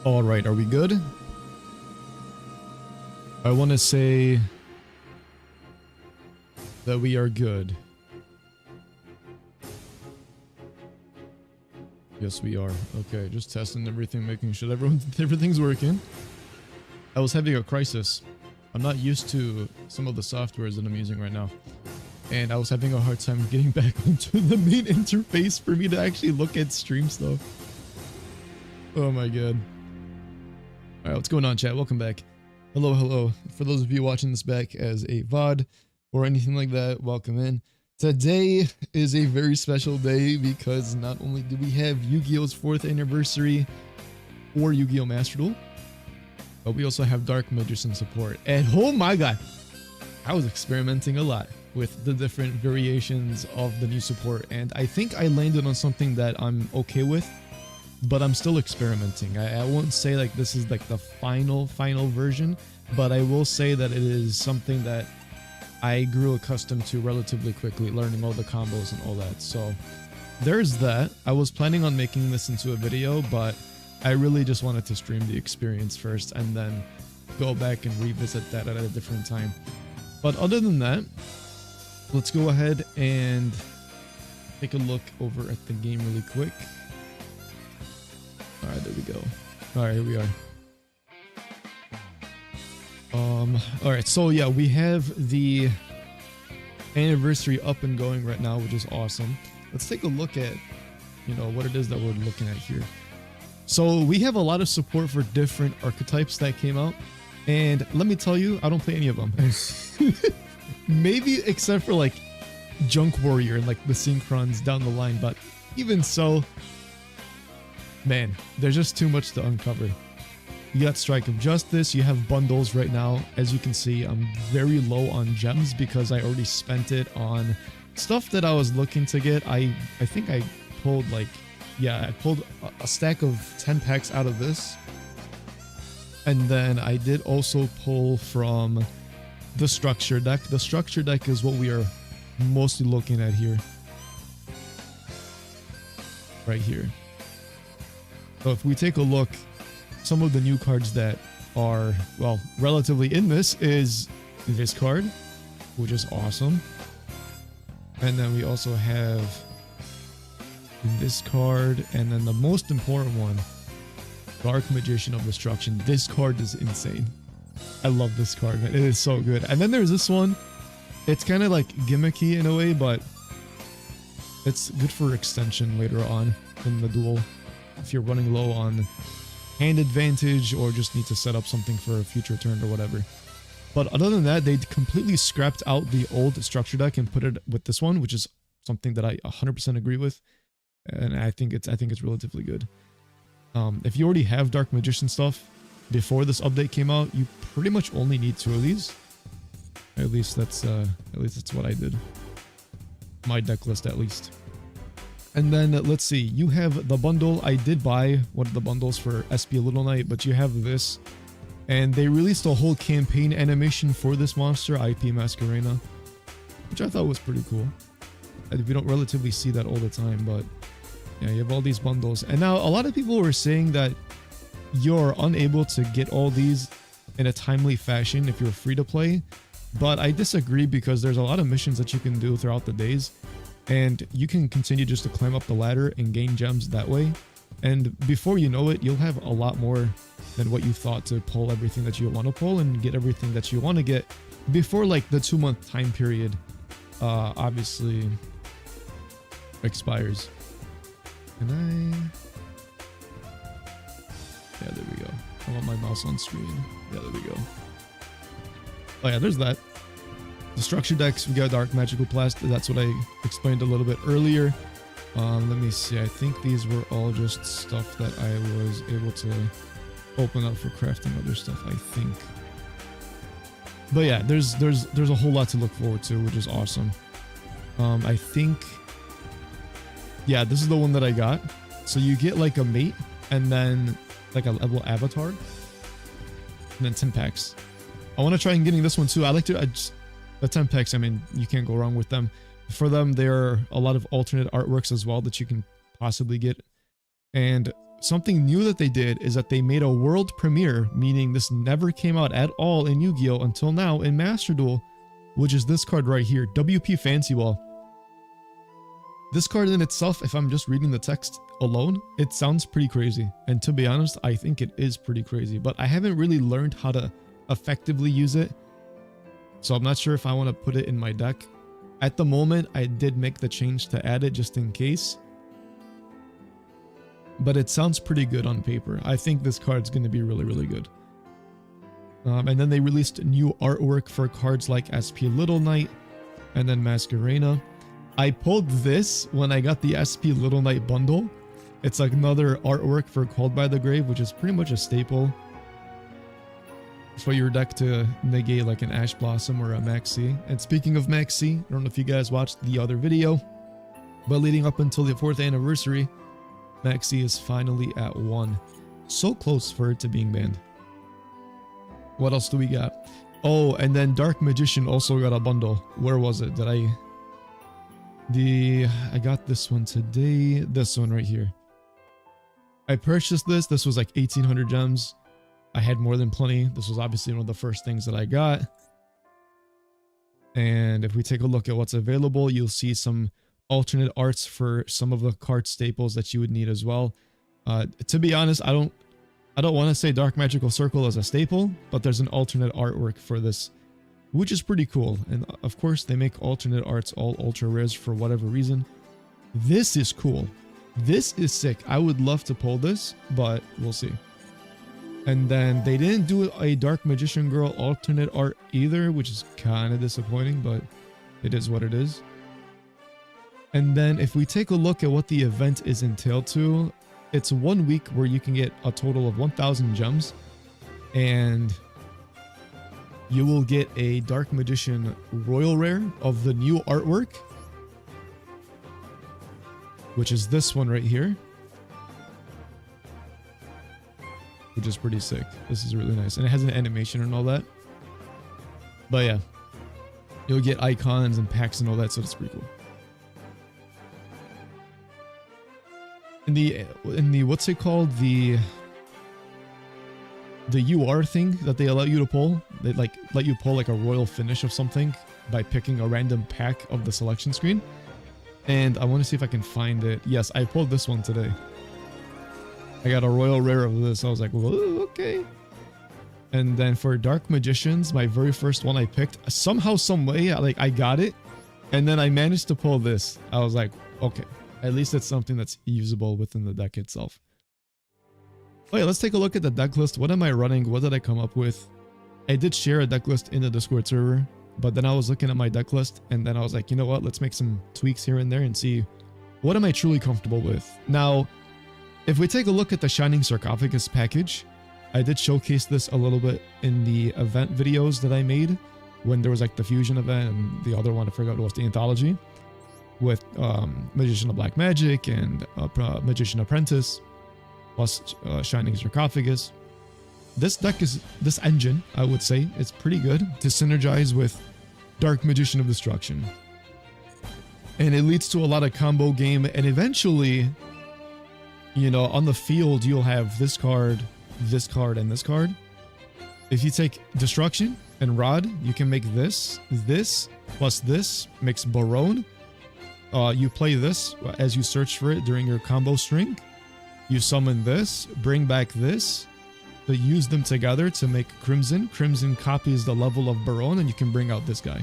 All right, are we good? I want to say that we are good. Yes, we are. Okay, just testing everything, making sure everything's working. I was having a crisis. I'm not used to some of the softwares that I'm using right now. And I was having a hard time getting back onto the main interface for me to actually look at stream stuff. Oh my god. Alright, what's going on, chat? Welcome back. Hello, hello. For those of you watching this back as a VOD or anything like that, welcome in. Today is a very special day because not only do we have Yu-Gi-Oh's 4th anniversary for Yu-Gi-Oh! Master Duel, but we also have Dark Magician support. And oh my god, I was experimenting a lot with the different variations of the new support, and I think I landed on something that I'm okay with, but I'm still experimenting. I won't say like this is like the final version, but I will say that it is something that I grew accustomed to relatively quickly, learning all the combos and all that. So there's that. I was planning on making this into a video, but I really just wanted to stream the experience first and then go back and revisit that at a different time. But other than that, let's go ahead and take a look over at the game really quick. All right, there we go. All right, here we are. All right, so yeah, we have the anniversary up and going right now, which is awesome. Let's take a look at, you know, what it is that we're looking at here. So we have a lot of support for different archetypes that came out, and let me tell you, I don't play any of them. Maybe except for like Junk Warrior and like the Synchrons down the line, but even so, man, there's just too much to uncover. You got Strike of Justice, you have bundles right now. As you can see, I'm very low on gems because I already spent it on stuff that I was looking to get. I think I pulled like, yeah, I pulled a stack of 10 packs out of this. And then I did also pull from the structure deck. The structure deck is what we are mostly looking at here. Right here. So if we take a look, some of the new cards that are, well, relatively in this is this card, which is awesome. And then we also have this card, and then the most important one, Dark Magician of Destruction. This card is insane. I love this card, man. It is so good. And then there's this one. It's kind of like gimmicky in a way, but it's good for extension later on in the duel if you're running low on hand advantage or just need to set up something for a future turn or whatever. But other than that, they completely scrapped out the old structure deck and put it with this one, which is something that I 100% agree with, and I think it's relatively good. If you already have Dark Magician stuff before this update came out, you pretty much only need 2 of these. At least that's what I did. My deck list, at least. And then let's see, you have the bundle. I did buy one of the bundles for SP Little Knight, but you have this. And they released a whole campaign animation for this monster, IP Masquerena, which I thought was pretty cool. We don't relatively see that all the time, but yeah, you have all these bundles. And now a lot of people were saying that you're unable to get all these in a timely fashion if you're free to play, but I disagree because there's a lot of missions that you can do throughout the days. And you can continue just to climb up the ladder and gain gems that way. And before you know it, you'll have a lot more than what you thought to pull everything that you want to pull and get everything that you want to get before like the 2-month time period obviously expires. Can yeah, there we go. I want my mouse on screen. Yeah, there we go. Oh yeah, there's that. The structure decks, we got Dark Magical Blast. That's what I explained a little bit earlier. Let me see. I think these were all just stuff that I was able to open up for crafting other stuff, I think. But yeah, there's a whole lot to look forward to, which is awesome. I think, yeah, this is the one that I got. So you get like a mate and then like a level avatar and then 10 packs. I want to try and getting this one too. I like to, the 10 packs, I mean, you can't go wrong with them. For them, there are a lot of alternate artworks as well that you can possibly get. And something new that they did is that they made a world premiere, meaning this never came out at all in Yu-Gi-Oh! Until now in Master Duel, which is this card right here, WP Fancy Wall. This card in itself, if I'm just reading the text alone, it sounds pretty crazy. And to be honest, I think it is pretty crazy, but I haven't really learned how to effectively use it. So I'm not sure if I want to put it in my deck. At the moment, I did make the change to add it just in case. But it sounds pretty good on paper. I think this card's going to be really, really good. And then they released new artwork for cards like SP Little Knight and then Masquerena. I pulled this when I got the SP Little Knight bundle. It's like another artwork for Called by the Grave, which is pretty much a staple for your deck to negate like an Ash Blossom or a Maxi. And speaking of Maxi, I don't know if you guys watched the other video, but leading up until the 4th anniversary, Maxi is finally at 1. So close for it to being banned. What else do we got? Oh, and then Dark Magician also got a bundle. Where was it? I got this one today. This one right here. I purchased this. This was like 1,800 gems. I had more than plenty. This was obviously one of the first things that I got. And if we take a look at what's available, you'll see some alternate arts for some of the card staples that you would need as well. To be honest, I don't want to say Dark Magical Circle as a staple, but there's an alternate artwork for this, which is pretty cool. And of course, they make alternate arts all ultra rares for whatever reason. This is cool. This is sick. I would love to pull this, but we'll see. And then they didn't do a Dark Magician Girl alternate art either, which is kind of disappointing, but it is what it is. And then if we take a look at what the event is entailed to, it's 1 week where you can get a total of 1,000 gems, and you will get a Dark Magician Royal Rare of the new artwork, which is this one right here, which is pretty sick. This is really nice, and it has an animation and all that. But yeah, you'll get icons and packs and all that, so it's pretty cool. In the what's it called, the UR thing that they allow you to pull, they like let you pull like a royal finish of something by picking a random pack of the selection screen. And I want to see if I can find it. Yes, I pulled this one today. I got a royal rare of this. I was like, well, okay. And then for Dark Magicians, my very first one I picked, somehow, some way, like I got it, and then I managed to pull this. I was like, okay, at least it's something that's usable within the deck itself. Oh yeah, let's take a look at the deck list. What am I running? What did I come up with? I did share a deck list in the Discord server, but then I was looking at my deck list, and then I was like, you know what? Let's make some tweaks here and there and see what am I truly comfortable with. Now, if we take a look at the Shining Sarcophagus package, I did showcase this a little bit in the event videos that I made when there was like the fusion event and the other one, I forgot what was, the anthology with Magician of Black Magic and Magician Apprentice plus Shining Sarcophagus. This deck is, this engine, I would say, is pretty good to synergize with Dark Magician of Destruction. And it leads to a lot of combo game, and eventually, you know, on the field, you'll have this card, and this card. If you take Destruction and Rod, you can make this plus this makes Barone. You play this as you search for it during your combo string. You summon this, bring back this, but use them together to make Crimson. Crimson copies the level of Barone, and you can bring out this guy.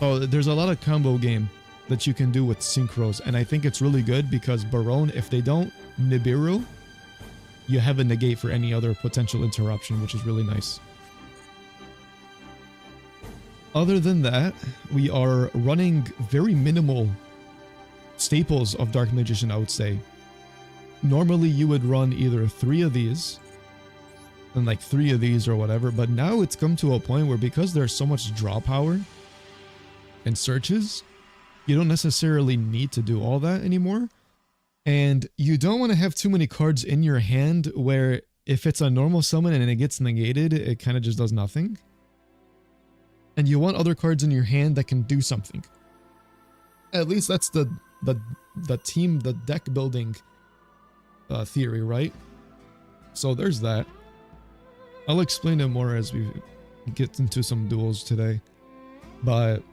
Oh, there's a lot of combo game that you can do with synchros, and I think it's really good because Barone, if they don't Nibiru, you have a negate for any other potential interruption, which is really nice. Other than that, we are running very minimal staples of Dark Magician, I would say. Normally you would run either 3 of these and like 3 of these or whatever, but now it's come to a point where because there's so much draw power and searches, you don't necessarily need to do all that anymore. And you don't want to have too many cards in your hand where if it's a normal summon and it gets negated, it kind of just does nothing. And you want other cards in your hand that can do something. At least that's the team, the deck building theory, right? So there's that. I'll explain it more as we get into some duels today. But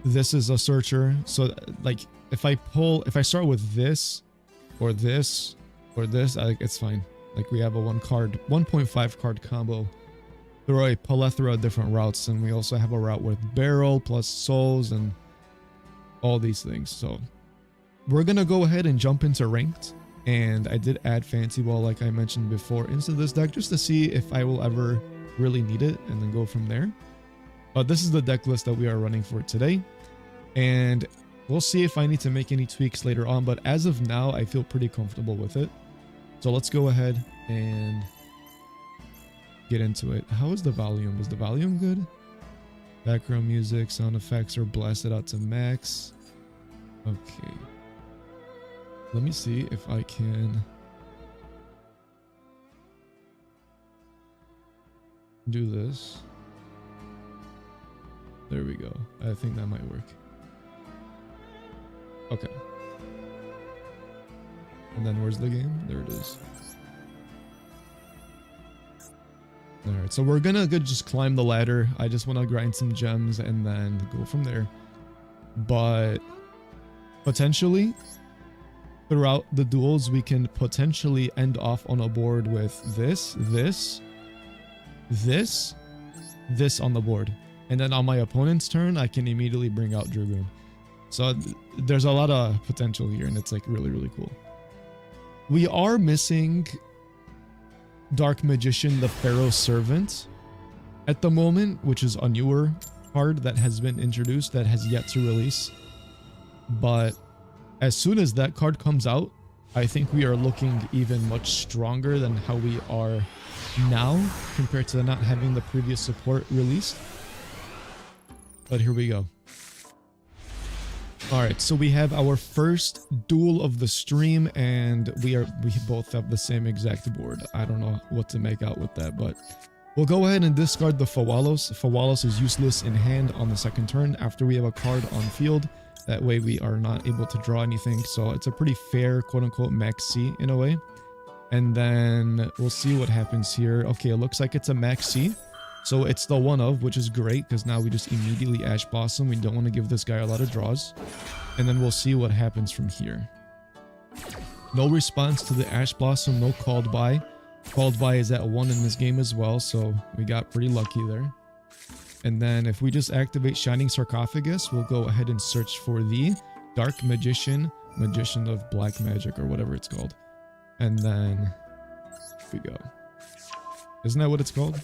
this is a searcher. So like if I start with this or this or this, I think it's fine. Like we have a 1.5 card combo through a plethora of different routes, and we also have a route with barrel plus souls and all these things. So we're gonna go ahead and jump into ranked, and I did add fancy ball like I mentioned before into this deck just to see if I will ever really need it, and then go from there. But this is the deck list that we are running for today, and we'll see if I need to make any tweaks later on, but as of now I feel pretty comfortable with it. So let's go ahead and get into it. How is the volume? Is the volume good? Background music, sound effects are blasted out to max. Okay. Let me see if I can do this. There we go. I think that might work. Okay. And then where's the game? There it is. Alright, so we're gonna just climb the ladder. I just want to grind some gems and then go from there. But potentially, throughout the duels, we can potentially end off on a board with this on the board. And then on my opponent's turn, I can immediately bring out Dragoon. So there's a lot of potential here, and it's like really, really cool. We are missing Dark Magician, the Pharaoh's Servant at the moment, which is a newer card that has been introduced that has yet to release. But as soon as that card comes out, I think we are looking even much stronger than how we are now compared to not having the previous support released. But here we go. Alright, so we have our first duel of the stream, and we both have the same exact board. I don't know what to make out with that, but we'll go ahead and discard the Fawalos. Fawalos is useless in hand on the second turn after we have a card on field. That way we are not able to draw anything, so it's a pretty fair quote-unquote max C in a way. And then we'll see what happens here. Okay, it looks like it's a max C. So it's the one of, which is great because now we just immediately Ash Blossom. We don't want to give this guy a lot of draws. And then we'll see what happens from here. No response to the Ash Blossom, no called by. Called by is at 1 in this game as well, so we got pretty lucky there. And then if we just activate Shining Sarcophagus, we'll go ahead and search for the Dark Magician, Magician of Black Magic, or whatever it's called. And then here we go. Isn't that what it's called?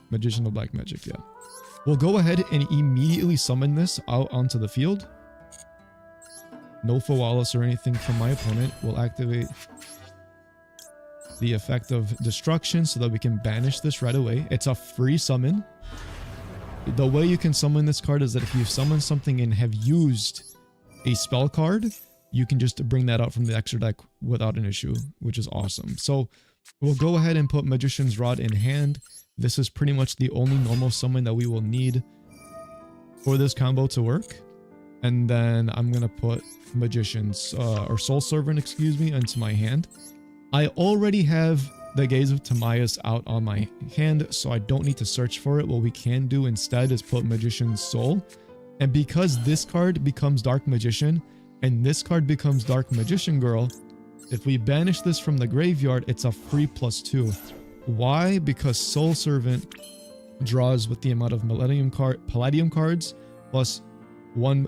Magician of Black Magic, yeah. We'll go ahead and immediately summon this out onto the field. No Fawalos or anything from my opponent. We'll activate the effect of Destruction so that we can banish this right away. It's a free summon. The way you can summon this card is that if you summon something and have used a spell card, you can just bring that out from the extra deck without an issue, which is awesome. So we'll go ahead and put Magician's Rod in hand. This is pretty much the only normal summon that we will need for this combo to work. And then I'm going to put Magician's, or Soul Servant, excuse me, into my hand. I already have the Gaze of Timaeus out on my hand, so I don't need to search for it. What we can do instead is put Magician's Soul. And because this card becomes Dark Magician, and this card becomes Dark Magician Girl, if we banish this from the graveyard, it's a free +2. Why? Because Soul Servant draws with the amount of Palladium cards plus 1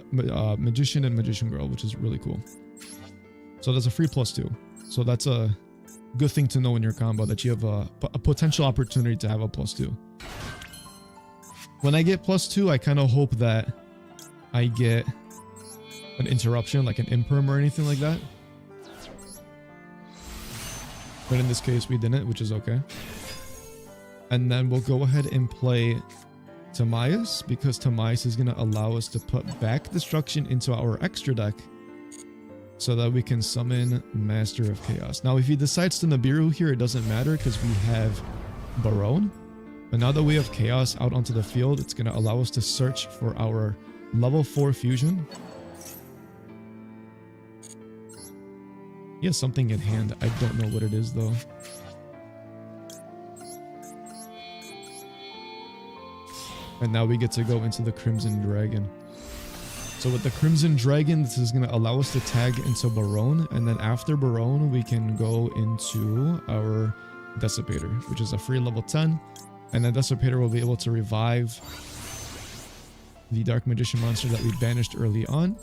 Magician and Magician Girl, which is really cool. So that's a free +2. So that's a good thing to know in your combo, that you have a potential opportunity to have a +2. When I get +2, I kind of hope that I get an interruption, like an imperm or anything like that. But in this case, we didn't, which is okay. And then we'll go ahead and play Timaeus, because Timaeus is going to allow us to put back Destruction into our extra deck so that we can summon Master of Chaos. Now, if he decides to Nibiru here, it doesn't matter because we have Barone. But now that we have Chaos out onto the field, it's going to allow us to search for our level 4 fusion. He has something in hand. I don't know what it is though. And now we get to go into the Crimson Dragon. So with the Crimson Dragon, this is going to allow us to tag into Barone. And then after Barone, we can go into our Dissipator, which is a free level 10. And then Dissipator will be able to revive the Dark Magician monster that we banished early on.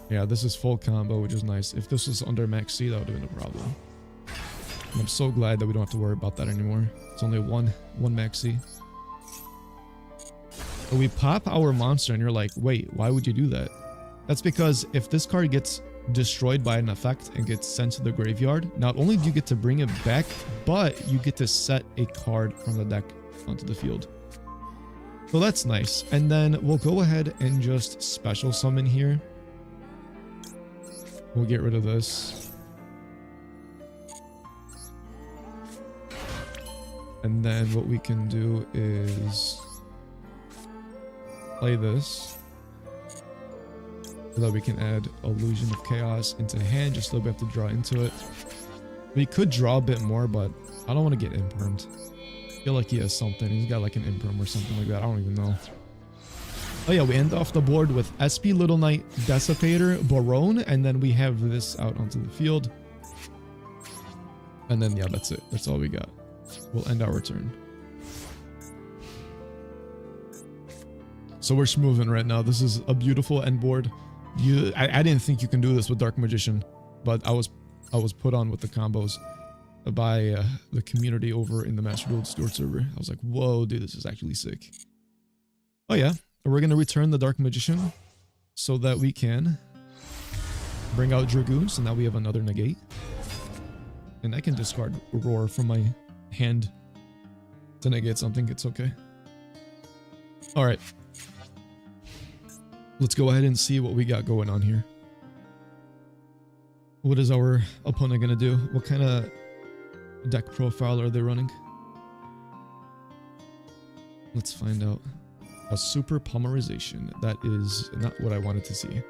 Yeah, this is full combo, which is nice. If this was under Max C, that would have been a problem. And I'm so glad that we don't have to worry about that anymore. It's only one Max C. So we pop our monster and you're like, wait, why would you do that? That's because if this card gets destroyed by an effect and gets sent to the graveyard, not only do you get to bring it back, but you get to set a card from the deck onto the field. So that's nice. And then we'll go ahead and just special summon here. We'll get rid of this. And then what we can do is play this so that we can add Illusion of Chaos into hand just so we have to draw into it. We could draw a bit more, but I don't want to get impermed. I feel like he has something. He's got like an imperm or something like that. I don't even know. Oh yeah, we end off the board with SP Little Knight, Dissipator, Barone, and then we have this out onto the field. And then yeah, that's it. That's all we got. We'll end our turn. So we're smoothing right now. This is a beautiful end board. I didn't think you can do this with Dark Magician, but I was put on with the combos by the community over in the Master Duel Discord server. I was like, whoa, dude, this is actually sick. Oh yeah, we're gonna return the Dark Magician so that we can bring out Dragoon. So now we have another negate, and I can discard Roar from my hand to negate something. It's okay. All right. Let's go ahead and see what we got going on here. What is our opponent going to do? What kind of deck profile are they running? Let's find out. A super polymerization. That is not what I wanted to see.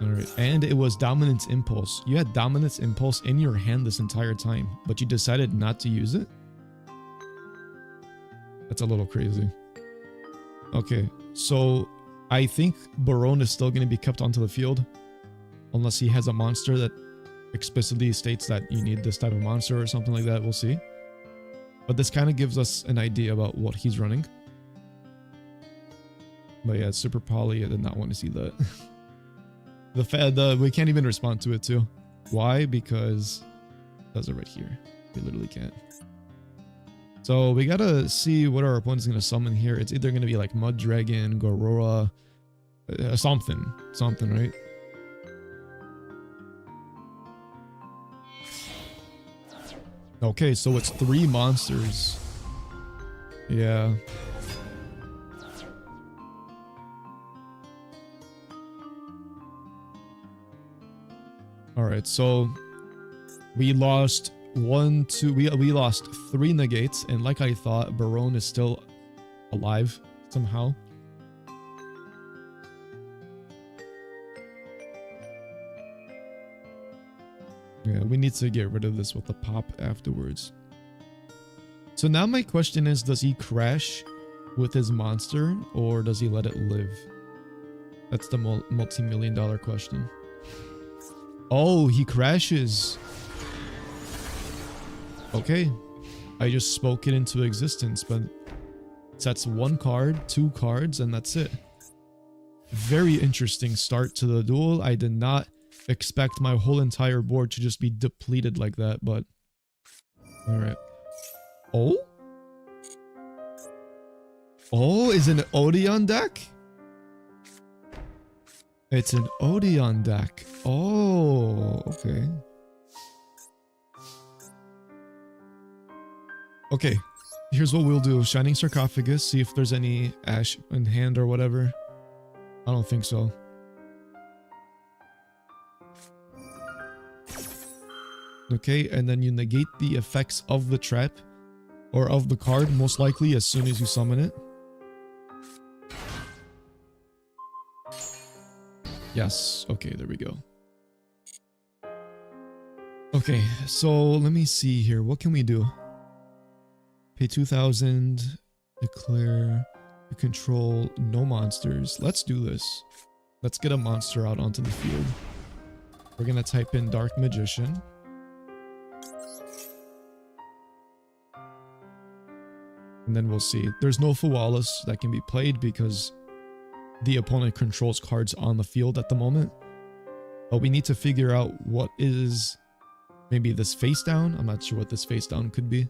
Alright, and it was Dominance Impulse. You had Dominance Impulse in your hand this entire time, but you decided not to use it? That's a little crazy. Okay, so I think Barone is still going to be kept onto the field unless he has a monster that explicitly states that you need this type of monster or something like that. We'll see. But this kind of gives us an idea about what he's running. But yeah, Super Poly, I did not want to see that. We can't even respond to it too. Why? Because it does it right here. We literally can't. So we gotta see what our opponent's gonna summon here. It's either gonna be like Mud Dragon, Gorora, something, right? Okay, so it's 3 monsters. Yeah. Alright, so we lost we lost 3 negates, and like I thought, Barone is still alive somehow. Yeah, we need to get rid of this with the pop afterwards. So now my question is, does he crash with his monster, or does he let it live? That's the multi-million-dollar question. Oh, he crashes. Okay. I just spoke it into existence, but sets 1 card, 2 cards, and that's it. Very interesting start to the duel. I did not expect my whole entire board to just be depleted like that, but alright. Oh? Oh, is it an Odeon deck? It's an Odeon deck. Oh, okay. Okay, here's what we'll do. Shining Sarcophagus, see if there's any ash in hand or whatever. I don't think so. Okay, and then you negate the effects of the trap or of the card, most likely as soon as you summon it. Yes. Okay, there we go. Okay, so let me see here. What can we do? Pay 2,000. Declare to control no monsters. Let's do this. Let's get a monster out onto the field. We're gonna type in Dark Magician. And then we'll see. There's no Fualis that can be played because the opponent controls cards on the field at the moment. But we need to figure out what is maybe this face down. I'm not sure what this face down could be.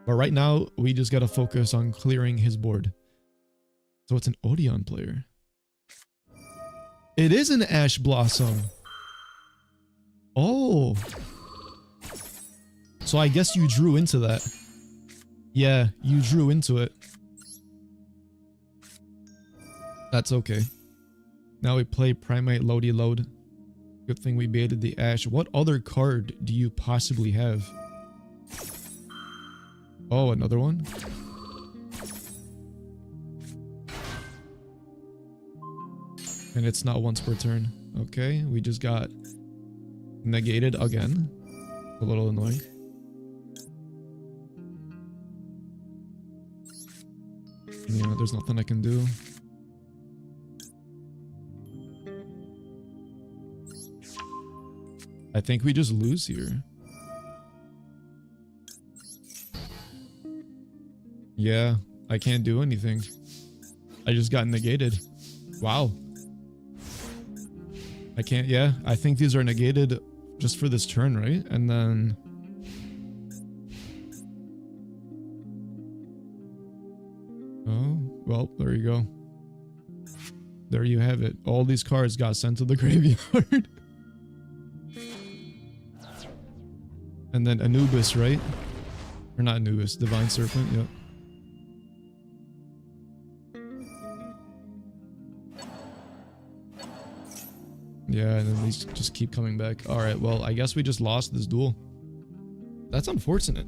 But right now, we just gotta focus on clearing his board. So it's an Odeon player. It is an Ash Blossom. Oh. So I guess you drew into that. Yeah, you drew into it. That's okay. Now we play Primate Loady Load. Good thing we baited the Ash. What other card do you possibly have? Oh, another one? And it's not once per turn. Okay, we just got negated again. A little annoying. Yeah, there's nothing I can do. I think we just lose here. Yeah, I can't do anything. I just got negated. Wow. I can't, yeah, I think these are negated just for this turn, right? And then... Oh, well, there you go. There you have it. All these cards got sent to the graveyard. And then Anubis, right? Or not Anubis, Divine Serpent, yep. Yeah, and then these just keep coming back. Alright, well, I guess we just lost this duel. That's unfortunate.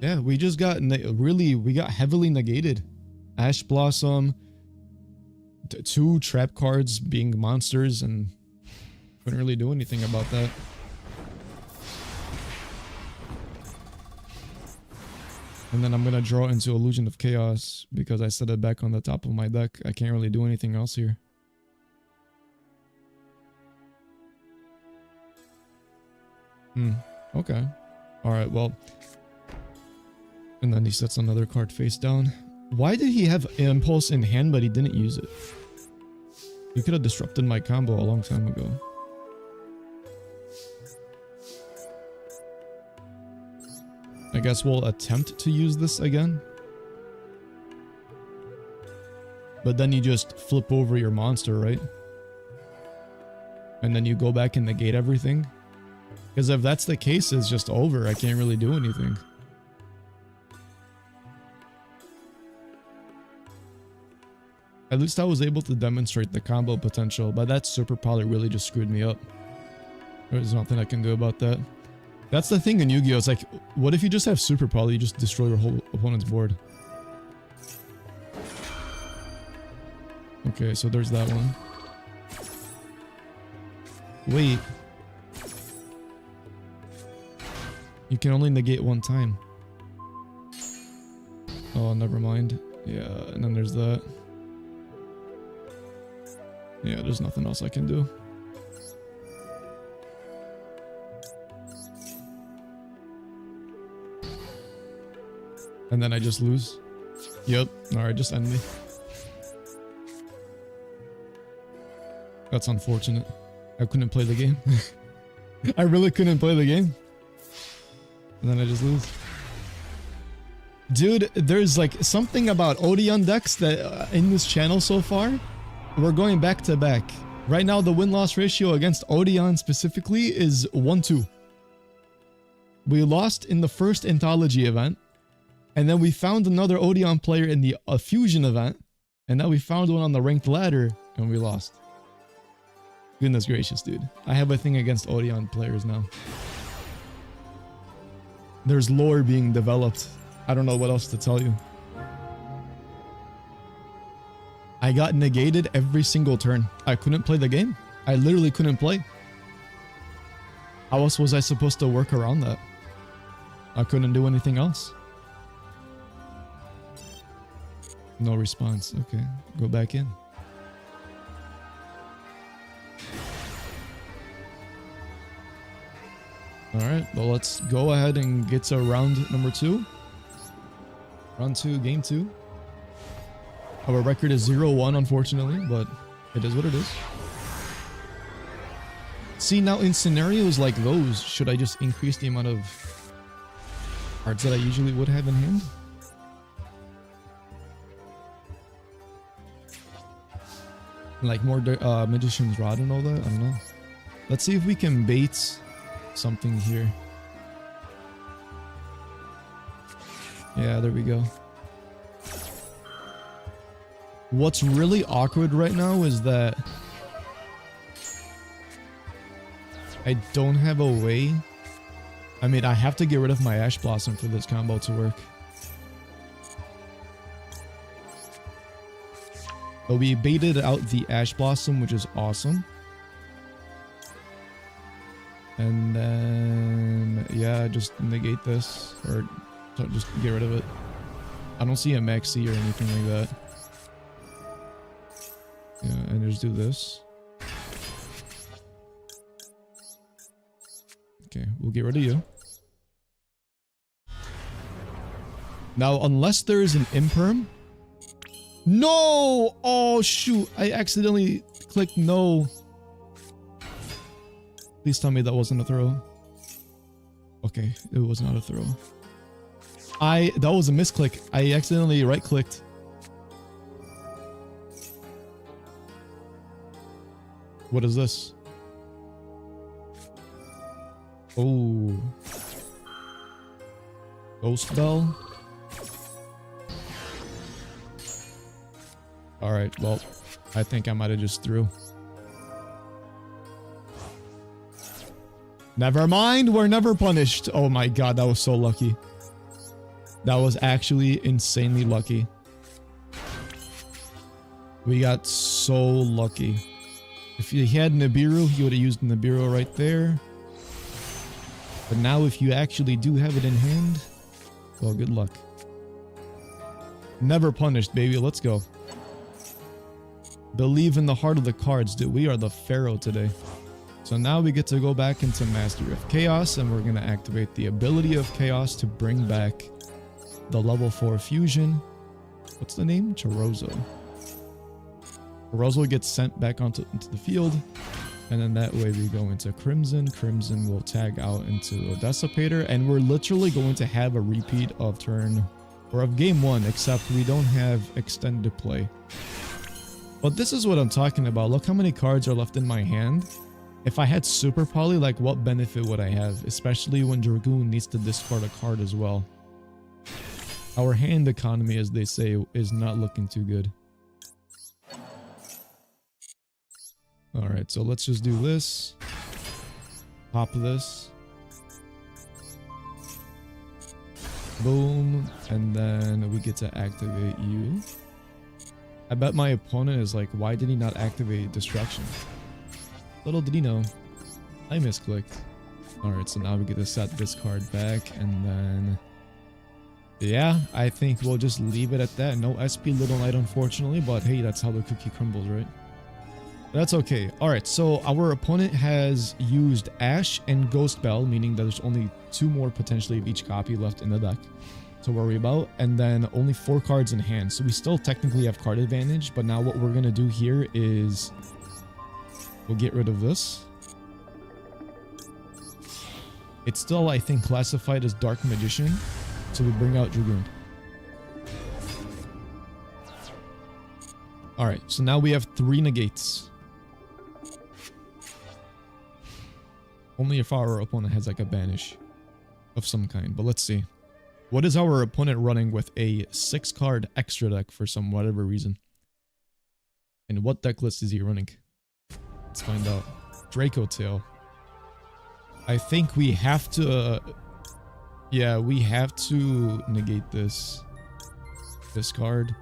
Yeah, we just got we got heavily negated. Ash Blossom, 2 trap cards being monsters, and couldn't really do anything about that. And then I'm gonna draw into Illusion of Chaos because I set it back on the top of my deck. I can't really do anything else here. Okay. Alright, well. And then he sets another card face down. Why did he have Impulse in hand but he didn't use it? He could have disrupted my combo a long time ago. I guess we'll attempt to use this again. But then you just flip over your monster, right? And then you go back and negate everything. Because if that's the case, it's just over. I can't really do anything. At least I was able to demonstrate the combo potential, but that super probably really just screwed me up. There's nothing I can do about that. That's the thing in Yu-Gi-Oh! It's like, what if you just have super poly, you just destroy your whole opponent's board? Okay, so there's that one. Wait. You can only negate one time. Oh, never mind. Yeah, and then there's that. Yeah, there's nothing else I can do. And then I just lose. Yep. Alright, just end me. That's unfortunate. I couldn't play the game. I really couldn't play the game. And then I just lose. Dude, there's like something about Odeon decks that in this channel so far. We're going back to back. Right now, the win-loss ratio against Odeon specifically is 1-2. We lost in the first Anthology event. And then we found another Odeon player in the Fusion event. And then we found one on the ranked ladder. And we lost. Goodness gracious, dude. I have a thing against Odeon players now. There's lore being developed. I don't know what else to tell you. I got negated every single turn. I couldn't play the game. I literally couldn't play. How else was I supposed to work around that? I couldn't do anything else. No response. Okay, go back in. Alright, well, let's go ahead and get to round number 2. Round 2, game 2. Our record is 0-1, unfortunately, but it is what it is. See, now in scenarios like those, should I just increase the amount of cards that I usually would have in hand? Like more Magician's Rod and all that? I don't know. Let's see if we can bait something here. Yeah, there we go. What's really awkward right now is that I don't have a way. I mean, I have to get rid of my Ash Blossom for this combo to work. But we baited out the Ash Blossom, which is awesome. And then, yeah, just negate this, or just get rid of it. I don't see a maxi or anything like that. Yeah, and just do this. Okay, we'll get rid of you. Now, unless there is an imperm. No! Oh, shoot. I accidentally clicked no. Please tell me that wasn't a throw. Okay, it was not a throw. That was a misclick. I accidentally right-clicked. What is this? Oh. Ghost Bell. Alright, well, I think I might have just threw. Never mind, we're never punished. Oh my god, that was so lucky. That was actually insanely lucky. We got so lucky. If he had Nibiru, he would have used Nibiru right there. But now if you actually do have it in hand, well, good luck. Never punished, baby. Let's go. Believe in the heart of the cards, dude. We are the Pharaoh today. So now we get to go back into Mastery of Chaos, and we're going to activate the ability of Chaos to bring back the level 4 fusion. What's the name? Chorozo. Chorozo gets sent back into the field, and then that way we go into Crimson. Crimson will tag out into a Dissipator, and we're literally going to have a repeat of turn, or of game 1, except we don't have extended play. But this is what I'm talking about. Look how many cards are left in my hand. If I had Super Poly, like, what benefit would I have? Especially when Dragoon needs to discard a card as well. Our hand economy, as they say, is not looking too good. Alright, so let's just do this. Pop this. Boom. And then we get to activate you. I bet my opponent is like, why did he not activate Destruction? Little did he know. I misclicked. Alright, so now we get to set this card back, and then... yeah, I think we'll just leave it at that. No SP Little Knight, unfortunately, but hey, that's how the cookie crumbles, right? That's okay. Alright, so our opponent has used Ash and Ghost Bell, meaning that there's only 2 more potentially of each copy left in the deck to worry about, and then only 4 cards in hand. So we still technically have card advantage, but now what we're going to do here is we'll get rid of this. It's still, I think, classified as Dark Magician, so we bring out Dragoon. Alright, so now we have 3 negates. Only if our opponent has like a banish of some kind, but let's see. What is our opponent running with a 6-card extra deck for some whatever reason? And what deck list is he running? Let's find out. Draco Tail. I think we have to... yeah, we have to negate this card.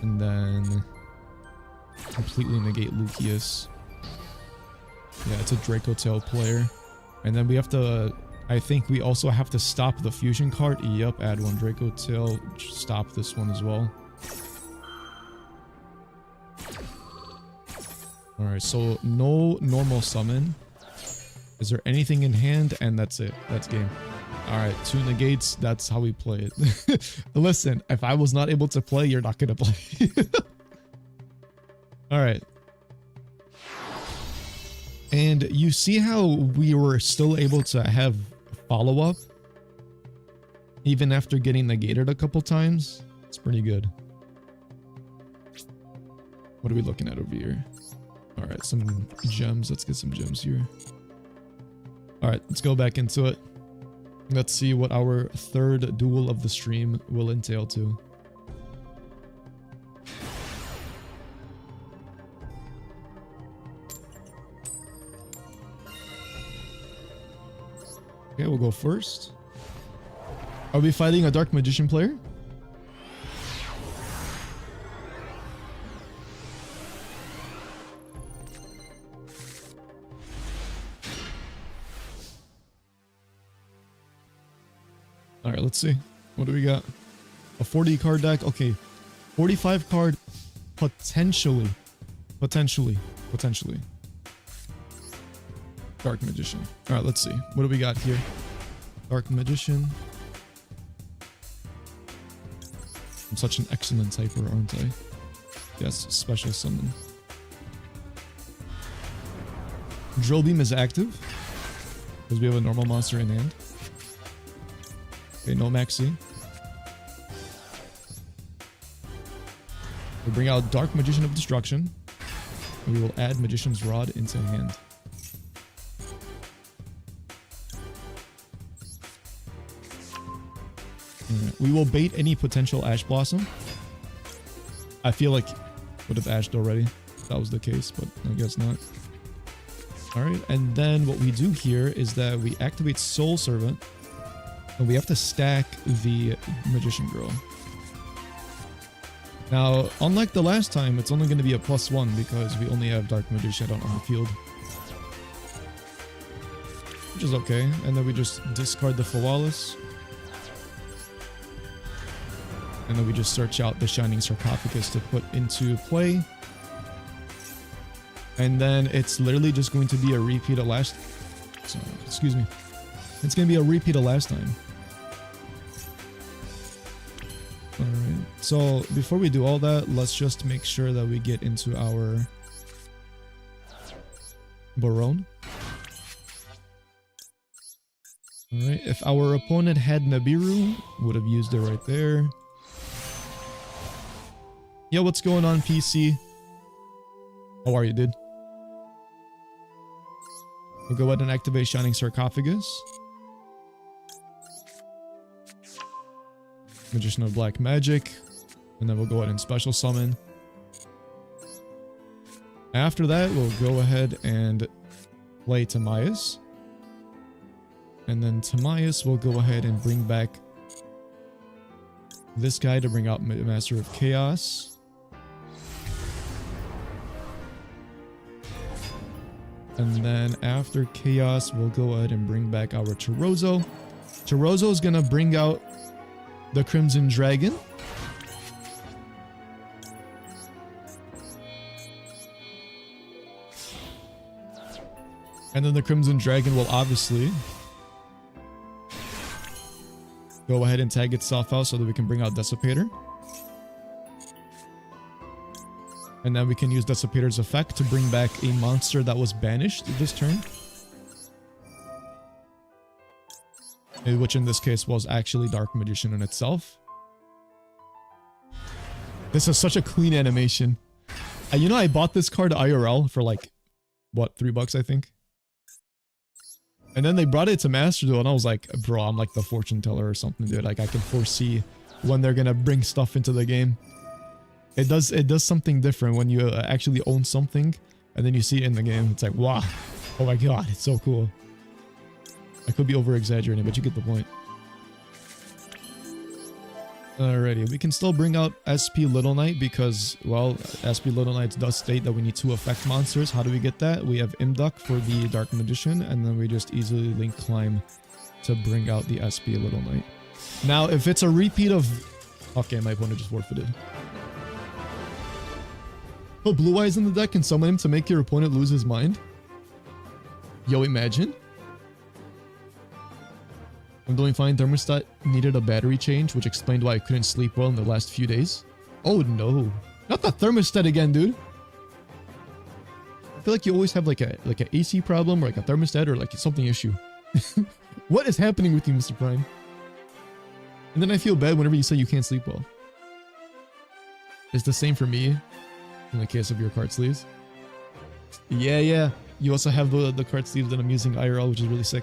And then completely negate Lucius. Yeah, it's a Draco Tail player. And then we have to... I think we also have to stop the fusion card. Yep, add one Draco Tail. Stop this one as well. Alright, so no normal summon. Is there anything in hand? And that's it. That's game. Alright, 2 negates. That's how we play it. Listen, if I was not able to play, you're not going to play. Alright. And you see how we were still able to have follow-up? Even after getting negated a couple times? It's pretty good. What are we looking at over here? Alright, some gems. Let's get some gems here. Alright, let's go back into it. Let's see what our third duel of the stream will entail to. Okay, we'll go first. Are we fighting a Dark Magician player? Alright, let's see. What do we got? A 40 card deck. Okay. 45 card. Potentially. Dark Magician. Alright, let's see. What do we got here? Dark Magician. I'm such an excellent typer, aren't I? Yes, special summon. Drill Beam is active. Because we have a normal monster in hand. Okay, no maxi. We bring out Dark Magician of Destruction. And we will add Magician's Rod into hand. Right. We will bait any potential Ash Blossom. I feel like would have ashed already. That was the case, but I guess not. Alright, and then what we do here is that we activate Soul Servant. And we have to stack the Magician Girl. Now, unlike the last time, it's only going to be a +1 because we only have Dark Magician on the field. Which is okay. And then we just discard the Flawless. And then we just search out the Shining Sarcophagus to put into play. And then it's literally just going to be a repeat of last... Sorry, excuse me. It's going to be a repeat of last time. Alright, so before we do all that, let's just make sure that we get into our Baronne. Alright, if our opponent had Nibiru, would have used it right there. Yo, what's going on, PC? How are you, dude? We'll go ahead and activate Shining Sarcophagus. Magician of Black Magic. And then we'll go ahead and special summon. After that, we'll go ahead and play Timaeus. And then Timaeus will go ahead and bring back this guy to bring out Master of Chaos. And then after Chaos, we'll go ahead and bring back our Chorozo. Chorozo is going to bring out the Crimson Dragon. And then the Crimson Dragon will obviously go ahead and tag itself out so that we can bring out Dissipator. And then we can use Dissipator's effect to bring back a monster that was banished this turn. Which in this case was actually Dark Magician in itself. This is such a clean animation. You know, I bought this card IRL for like, what, $3 I think? And then they brought it to Master Duel and I was like, bro, I'm like the fortune teller or something, dude. Like I can foresee when they're gonna bring stuff into the game. It does something different when you actually own something and then you see it in the game. It's like, wow, oh my god, it's so cool. I could be over exaggerating, but you get the point. Alrighty, we can still bring out SP Little Knight because, well, SP Little Knight does state that we need 2 effect monsters. How do we get that? We have Imduck for the Dark Magician, and then we just easily link climb to bring out the SP Little Knight. Now, if it's a repeat of... Okay, my opponent just forfeited. Put Blue Eyes in the deck and summon him to make your opponent lose his mind? Yo, imagine. I'm doing fine. Thermostat needed a battery change, which explained why I couldn't sleep well in the last few days. Oh no. Not the thermostat again, dude. I feel like you always have like an AC problem or like a thermostat or like something issue. What is happening with you, Mr. Prime? And then I feel bad whenever you say you can't sleep well. It's the same for me in the case of your card sleeves. Yeah. You also have the card sleeves that I'm using IRL, which is really sick.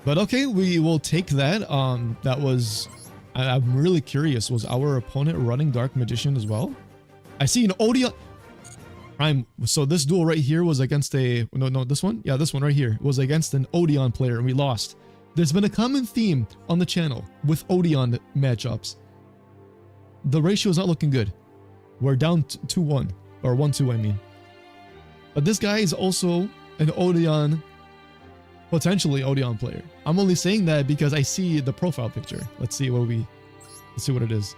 But okay, we will take that. That was... I'm really curious. Was our opponent running Dark Magician as well? I see an Odeon... Prime. So this duel right here was against a... No, this one? Yeah, this one right here was against an Odeon player and we lost. There's been a common theme on the channel with Odeon matchups. The ratio is not looking good. We're down 2-1. Or 1-2, I mean. But this guy is also an Odeon... Potentially Odeon player. I'm only saying that because I see the profile picture. Let's see what it is.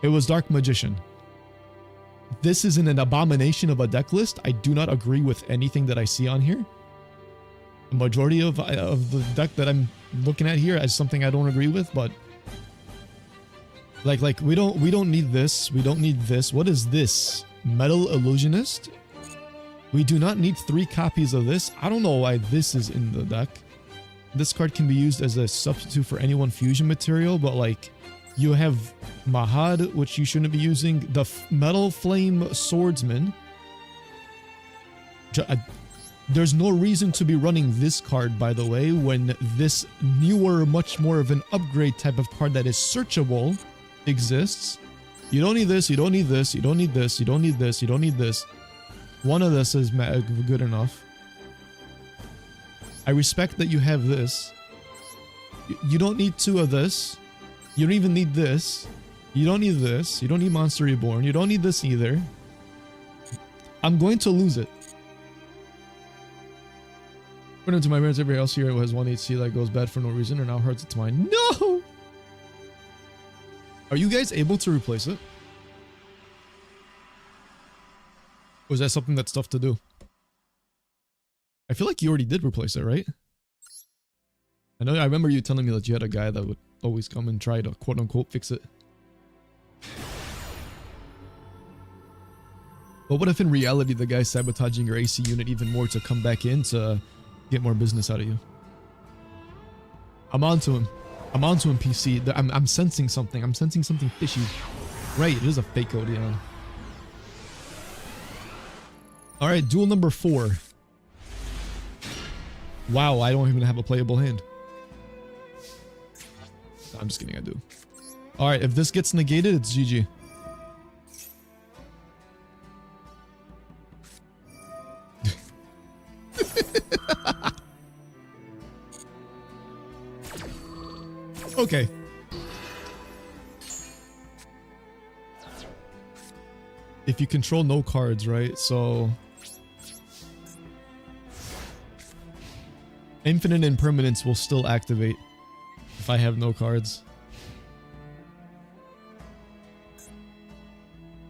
It was Dark Magician. This is an abomination of a deck list. I do not agree with anything that I see on here. The majority of the deck that I'm looking at here is something I don't agree with, but like we don't need this. We don't need this. What is this? Metal Illusionist? We do not need 3 copies of this. I don't know why this is in the deck. This card can be used as a substitute for any one fusion material, but like you have Mahad, which you shouldn't be using. The Metal Flame Swordsman. There's no reason to be running this card, by the way, when this newer, much more of an upgrade type of card that is searchable exists. You don't need this, you don't need this, you don't need this, you don't need this, you don't need this. One of this is good enough. I respect that you have this. You don't need 2 of this. You don't even need this. You don't need this. You don't need Monster Reborn. You don't need this either. I'm going to lose it. According to my parents, everybody else here has 1 HC that goes bad for no reason or now hurts its mind. No! Are you guys able to replace it? Or is that something that's tough to do? I feel like you already did replace it, right? I remember you telling me that you had a guy that would always come and try to quote-unquote fix it. But what if in reality the guy's sabotaging your AC unit even more to come back in to get more business out of you? I'm onto him. I'm onto him, PC. I'm sensing something. I'm sensing something fishy. Right, it is a fake Odeon. Alright, duel number 4. Wow, I don't even have a playable hand. No, I'm just kidding, I do. Alright, if this gets negated, it's GG. Okay. If you control no cards, right? So... Infinite Impermanence will still activate if I have no cards.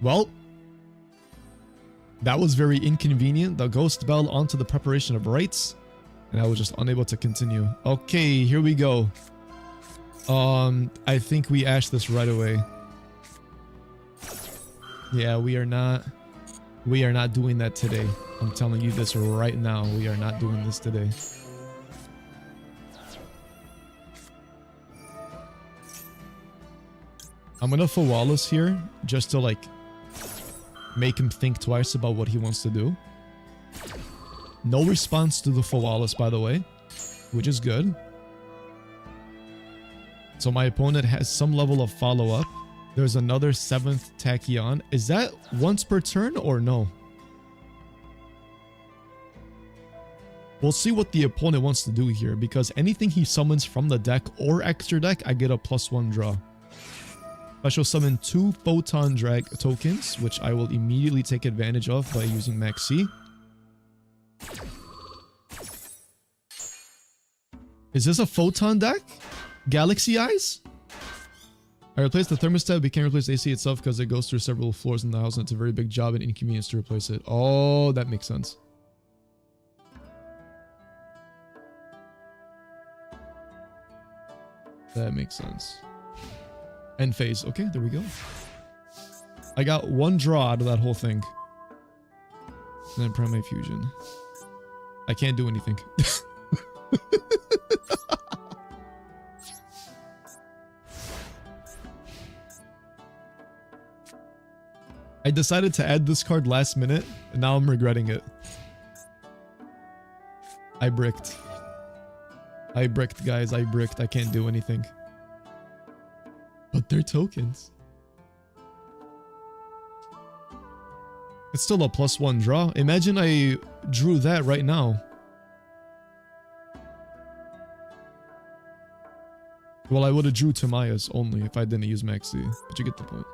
Well, that was very inconvenient. The Ghost Bell onto the Preparation of Rites, and I was just unable to continue. Okay, here we go. I think we ash this right away. Yeah, we are not doing that today. I'm telling you this right now. We are not doing this today. I'm gonna Fawalis here just to like make him think twice about what he wants to do. No response to the Fawalis, by the way, which is good. So my opponent has some level of follow-up. There's another 7th Tachyon. Is that once per turn or no? We'll see what the opponent wants to do here, because anything he summons from the deck or extra deck, I get a +1 draw. Special summon 2 Photon Drag tokens, which I will immediately take advantage of by using Max C. Is this a Photon deck? Galaxy Eyes? I replaced the thermostat, we can't replace AC itself because it goes through several floors in the house and it's a very big job and inconvenience to replace it. Oh, that makes sense. That makes sense. End phase. Okay, there we go. I got 1 draw out of that whole thing. And then Primate Fusion. I can't do anything. I decided to add this card last minute, and now I'm regretting it. I bricked. I bricked, guys. I bricked. I can't do anything. But they're tokens. It's still a +1 draw. Imagine I drew that right now. Well, I would have drew Tamiya's only if I didn't use Maxi. But you get the point.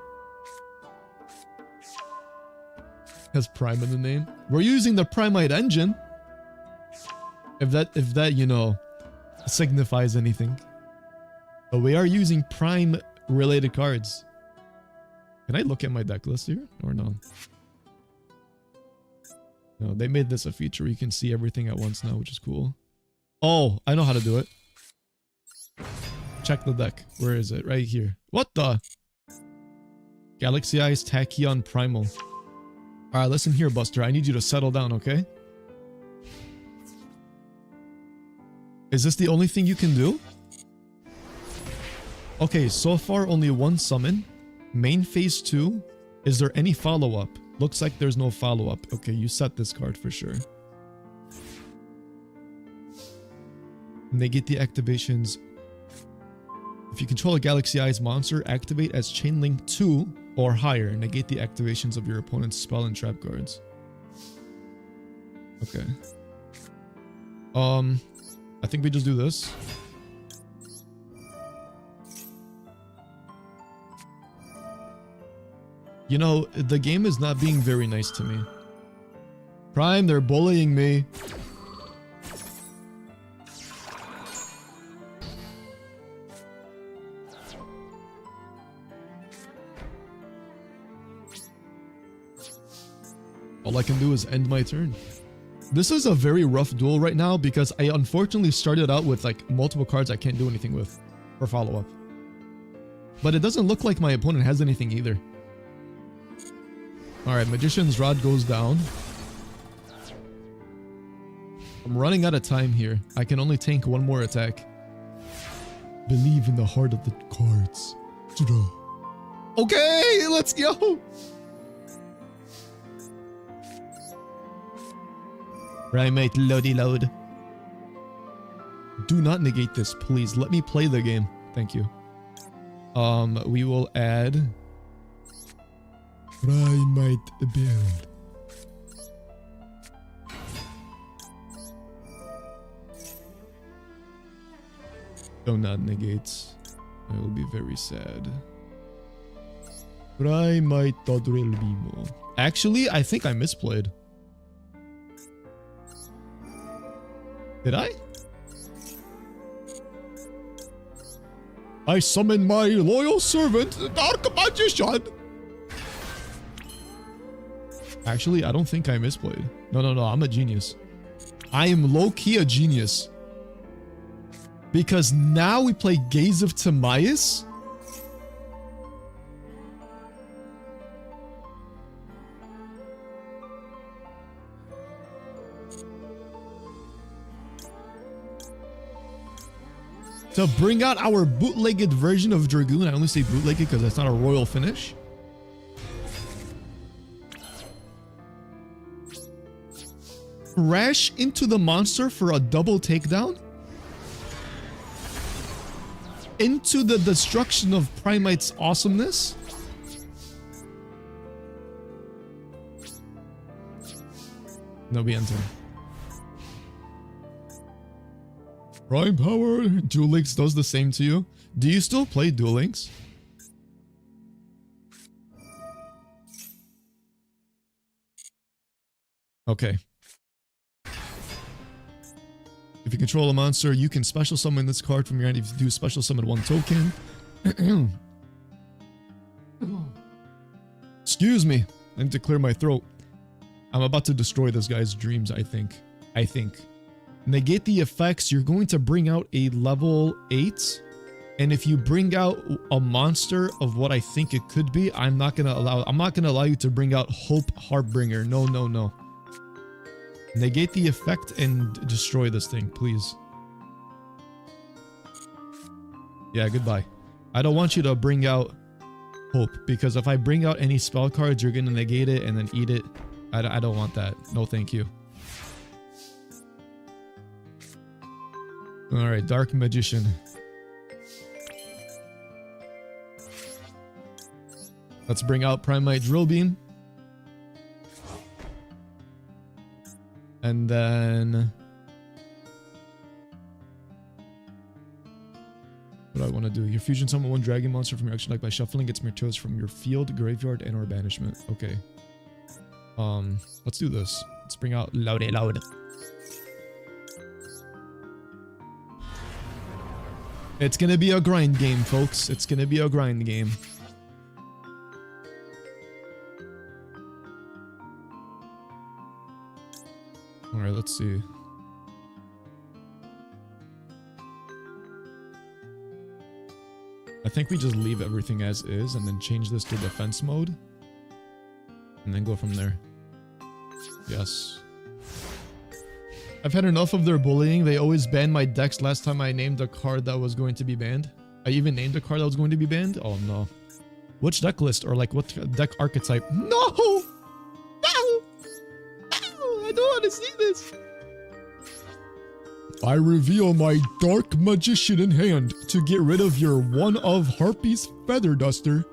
Has Prime in the name. We're using the Primite engine. If that, you know, signifies anything. But we are using Prime related cards. Can I look at my deck list here or no? No, they made this a feature. You can see everything at once now, which is cool. Oh, I know how to do it. Check the deck. Where is it? Right here. What the? Galaxy Eyes Tachyon Primal. Alright, listen here, Buster. I need you to settle down, okay? Is this the only thing you can do? Okay, so far only 1 summon. Main phase 2. Is there any follow-up? Looks like there's no follow-up. Okay, you set this card for sure. Negate the activations. If you control a Galaxy Eyes monster, activate as Chain Link 2 or higher. Negate the activations of your opponent's spell and trap cards. Okay. I think we just do this. You know, the game is not being very nice to me. Prime, they're bullying me. All I can do is end my turn. This is a very rough duel right now because I unfortunately started out with like multiple cards I can't do anything with for follow-up. But it doesn't look like my opponent has anything either. Alright, Magician's Rod goes down. I'm running out of time here. I can only tank 1 more attack. Believe in the heart of the cards. Okay, let's go! Primate loady load. Do not negate this, please. Let me play the game. Thank you. We will add Primate build. Do not negate. I will be very sad. Primate Todril Bimo. Actually, I think I misplayed. Did I? I summon my loyal servant, the Dark Magician. Actually, I don't think I misplayed. No, I'm a genius. I am low-key a genius. Because now we play Gaze of Timaeus? To bring out our bootlegged version of Dragoon. I only say bootlegged because that's not a royal finish. Crash into the monster for a double takedown? Into the destruction of Primite's awesomeness? No, we enter. Prime Power. Duel Links does the same to you. Do you still play Duel Links? Okay. If you control a monster, you can special summon this card from your hand. If you do special summon 1 token. Excuse me. I need to clear my throat. I'm about to destroy this guy's dreams, I think. Negate the effects. You're going to bring out a level 8. And if you bring out a monster of what I think it could be, I'm not gonna allow you to bring out Hope Heartbringer. No, no, no. Negate the effect and destroy this thing, please. Yeah, goodbye. I don't want you to bring out Hope, because if I bring out any spell cards, you're gonna negate it and then eat it. I don't want that. No, thank you. Alright, Dark Magician. Let's bring out Primite Drill Beam. And then... what do I want to do? Your fusion summon 1 dragon monster from your action deck by shuffling its materials from your field, graveyard, and or banishment. Okay. Let's do this. Let's bring out Loud. It's gonna be a grind game, folks. It's gonna be a grind game. Alright, let's see. I think we just leave everything as is and then change this to defense mode. And then go from there. Yes. I've had enough of their bullying. They always banned my decks last time I named a card that was going to be banned. I even named a card that was going to be banned? Oh no. Which deck list or like what deck archetype? No! No! No! I don't want to see this. I reveal my Dark Magician in hand to get rid of your one of Harpy's Feather Duster.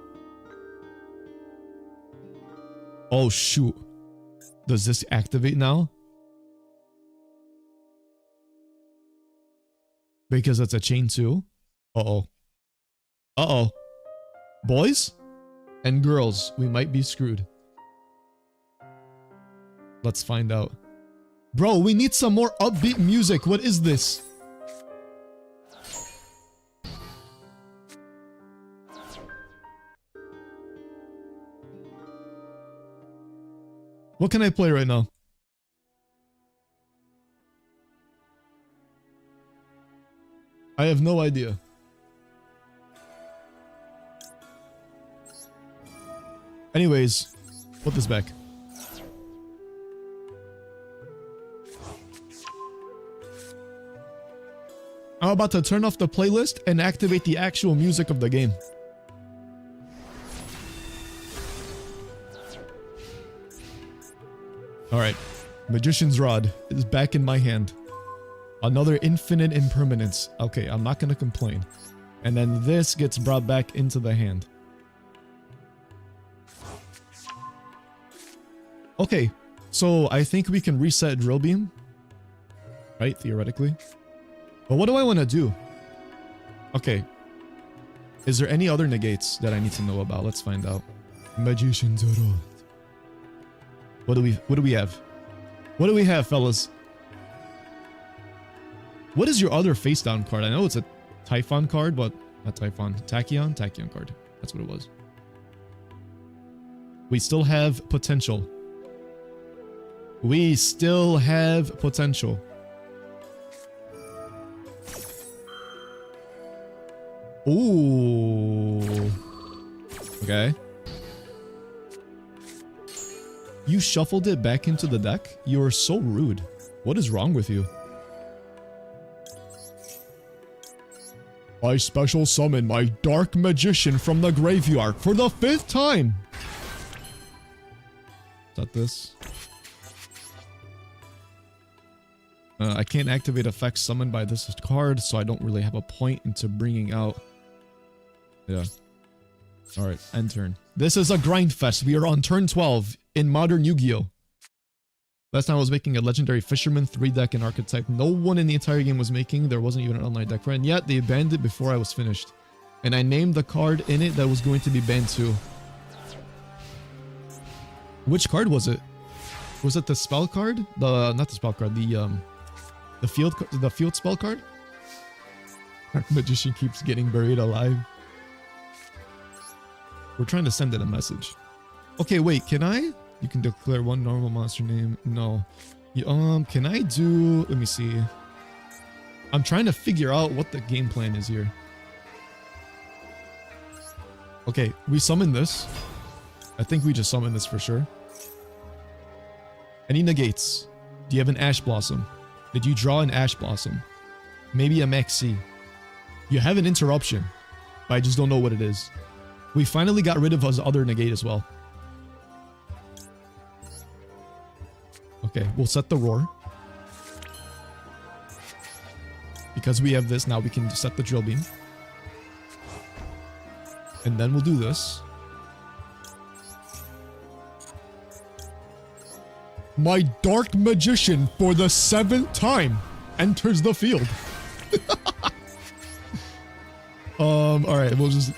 Oh shoot. Does this activate now? Because it's a chain too? Uh-oh. Uh-oh. Boys and girls, we might be screwed. Let's find out. Bro, we need some more upbeat music. What is this? What can I play right now? I have no idea. Anyways, put this back. I'm about to turn off the playlist and activate the actual music of the game. Alright. Magician's Rod is back in my hand. Another infinite impermanence. Okay, I'm not gonna complain. And then this gets brought back into the hand. Okay, so I think we can reset Drill Beam. Right, theoretically. But what do I want to do? Okay. Is there any other negates that I need to know about? Let's find out. Magician's Rod. What do we have? What do we have, fellas? What is your other face down card? I know it's a Typhon card, but not Typhon. Tachyon card. That's what it was. We still have potential. We still have potential. Ooh. Okay. You shuffled it back into the deck? You are so rude. What is wrong with you? I special summon my Dark Magician from the graveyard for the 5th time. Is that this? I can't activate effects summoned by this card, so I don't really have a point into bringing out. Yeah. Alright, end turn. This is a grind fest. We are on turn 12 in Modern Yu-Gi-Oh! Last time I was making a legendary fisherman 3-deck and archetype. No one in the entire game was making. There wasn't even an online deck for it. And yet they banned it before I was finished. And I named the card in it that was going to be banned too. Which card was it? Was it the spell card? Not the spell card. The field spell card. Dark Magician keeps getting buried alive. We're trying to send it a message. Okay, wait. Can I? You can declare one normal monster name. No. Can I do... Let me see. I'm trying to figure out what the game plan is here. Okay, we summon this. I think we just summoned this for sure. Any negates? Do you have an Ash Blossom? Did you draw an Ash Blossom? Maybe a Maxi. You have an interruption, but I just don't know what it is. We finally got rid of his other negate as well. Okay, we'll set the roar. Because we have this, now we can set the drill beam. And then we'll do this. My Dark Magician for the 7th time enters the field. Alright, we'll just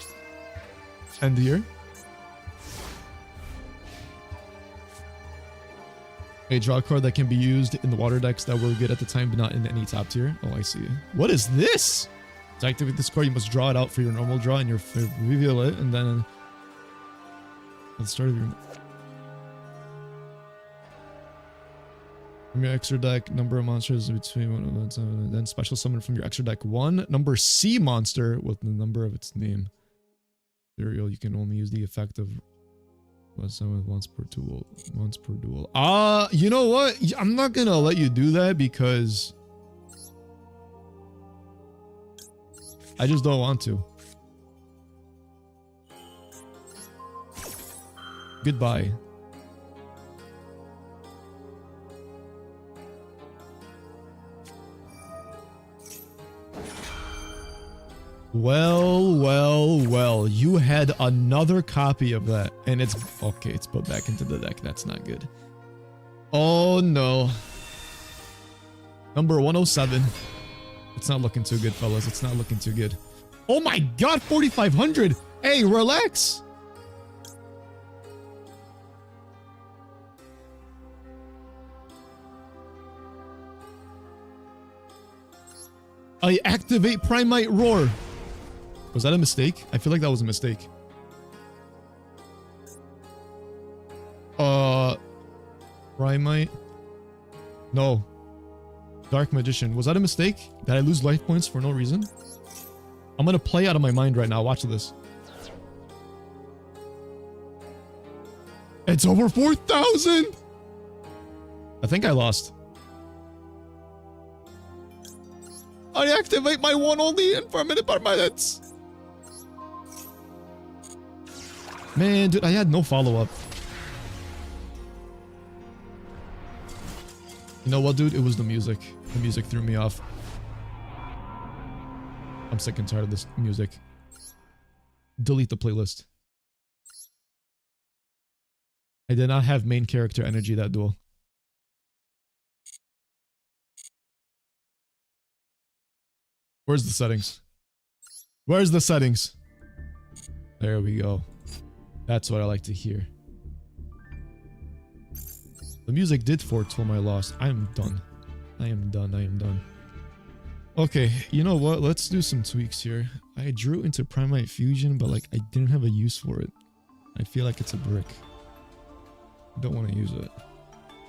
end here. A draw card that can be used in the water decks that were good at the time, but not in any top tier. Oh, I see. What is this? To activate this card, you must draw it out for your normal draw and reveal it, and then at the start of your... From your extra deck, number of monsters between one of them, then special summon from your extra deck one number C monster with the number of its name. Serial, you can only use the effect of once per duel. You know what? I'm not gonna let you do that because I just don't want to. Goodbye. Well, you had another copy of that, and it's okay, it's put back into the deck. That's not good. Oh no. Number 107. It's not looking too good, fellas. It's not looking too good. Oh my god, 4,500. Hey, relax. I activate Primite Roar. Was that a mistake? I feel like that was a mistake. Primite? No. Dark Magician. Was that a mistake? Did I lose life points for no reason? I'm gonna play out of my mind right now. Watch this. It's over 4,000! I think I lost. I activate my one only and permanent permanents. Man, dude, I had no follow-up. You know what, dude? It was the music. The music threw me off. I'm sick and tired of this music. Delete the playlist. I did not have main character energy that duel. Where's the settings? Where's the settings? There we go. That's what I like to hear. The music did foretold my loss. I am done. I am done. I am done. Okay, you know what? Let's do some tweaks here. I drew into Primite Fusion, but like I didn't have a use for it. I feel like it's a brick. I don't want to use it.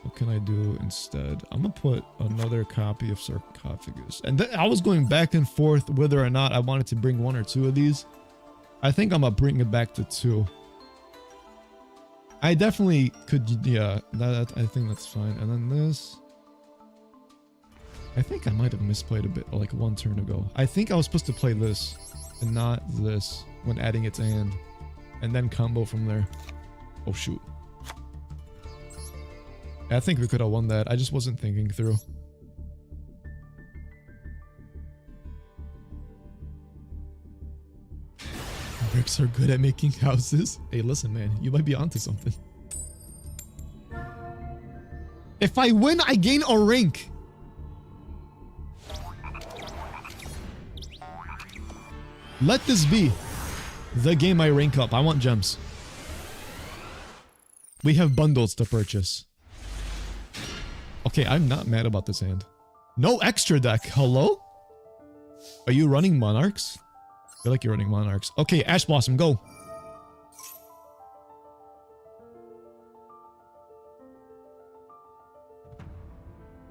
What can I do instead? I'm gonna put another copy of Sarcophagus. And I was going back and forth whether or not I wanted to bring one or two of these. I think I'm gonna bring it back to 2. I definitely could, yeah, I think that's fine. And then this. I think I might have misplayed a bit, like 1 turn ago. I think I was supposed to play this and not this when adding it to hand. And then combo from there. Oh shoot. I think we could have won that. I just wasn't thinking through. Bricks are good at making houses. Hey, listen, man. You might be onto something. If I win, I gain a rank. Let this be the game I rank up. I want gems. We have bundles to purchase. Okay, I'm not mad about this hand. No extra deck. Hello? Are you running Monarchs? I feel like you're running Monarchs. Okay, Ash Blossom, go.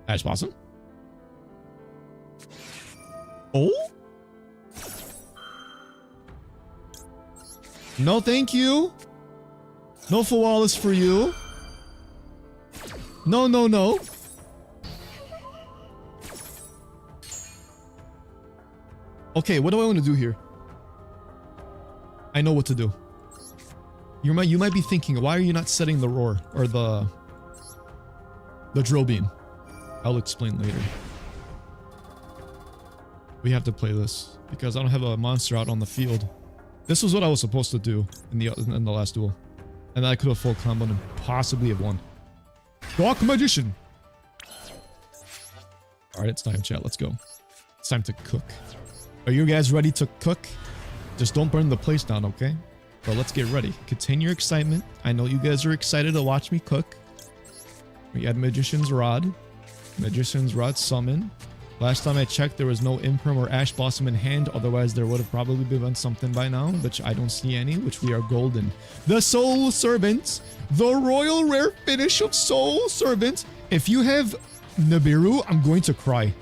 Ash Blossom? Oh? No, thank you. No Flawless for you. No, no, no. Okay, what do I want to do here? I know what to do. You might be thinking, why are you not setting the roar or the drill beam? I'll explain later. We have to play this because I don't have a monster out on the field. This was what I was supposed to do in the last duel, and I could have full comboed and possibly have won. Dark Magician. All right, it's time, chat. Let's go. It's time to cook. Are you guys ready to cook? Just don't burn the place down, okay? But let's get ready. Continue your excitement. I know you guys are excited to watch me cook. We had Magician's Rod. Magician's Rod summon. Last time I checked, there was no Imperm or Ash Blossom in hand. Otherwise, there would have probably been something by now, which I don't see any, which we are golden. The Soul Servant. The Royal Rare Finish of Soul Servant. If you have Nibiru, I'm going to cry.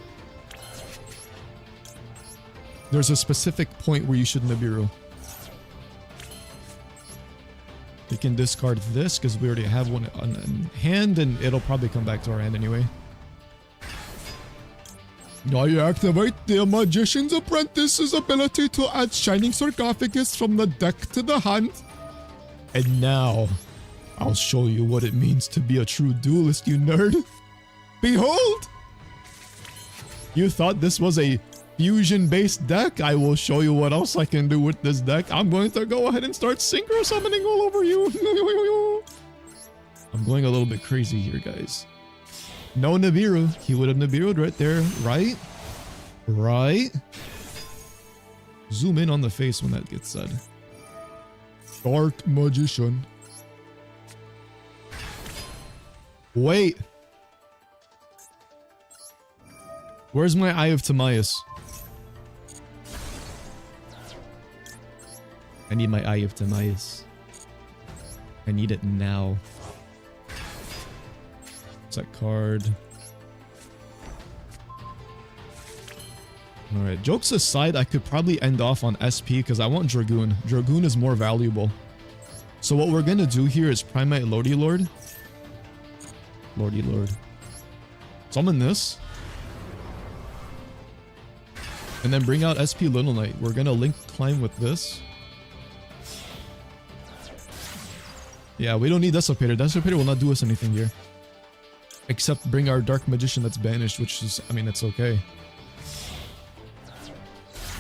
There's a specific point where you should Nibiru. We can discard this because we already have one on hand, and it'll probably come back to our hand anyway. Now you activate the Magician's Apprentice's ability to add Shining Sarcophagus from the deck to the hand. And now, I'll show you what it means to be a true duelist, you nerd. Behold! You thought this was a fusion-based deck? I will show you what else I can do with this deck. I'm going to go ahead and start synchro summoning all over you. I'm going a little bit crazy here, guys. No Nibiru. He would have Nibiru'd right there, right? Right? Zoom in on the face when that gets said. Dark Magician. Wait. Where's my Eye of Timaeus? I need my Eye of Timaeus. I need it now. That card. Alright, jokes aside, I could probably end off on SP because I want Dragoon. Dragoon is more valuable. So what we're gonna do here is Primate Lordy Lord. Lordy Lord. Summon this. And then bring out SP Little Knight. We're gonna link climb with this. Yeah, we don't need Dissipator. Dissipator will not do us anything here. Except bring our Dark Magician that's banished, which is, I mean, it's okay.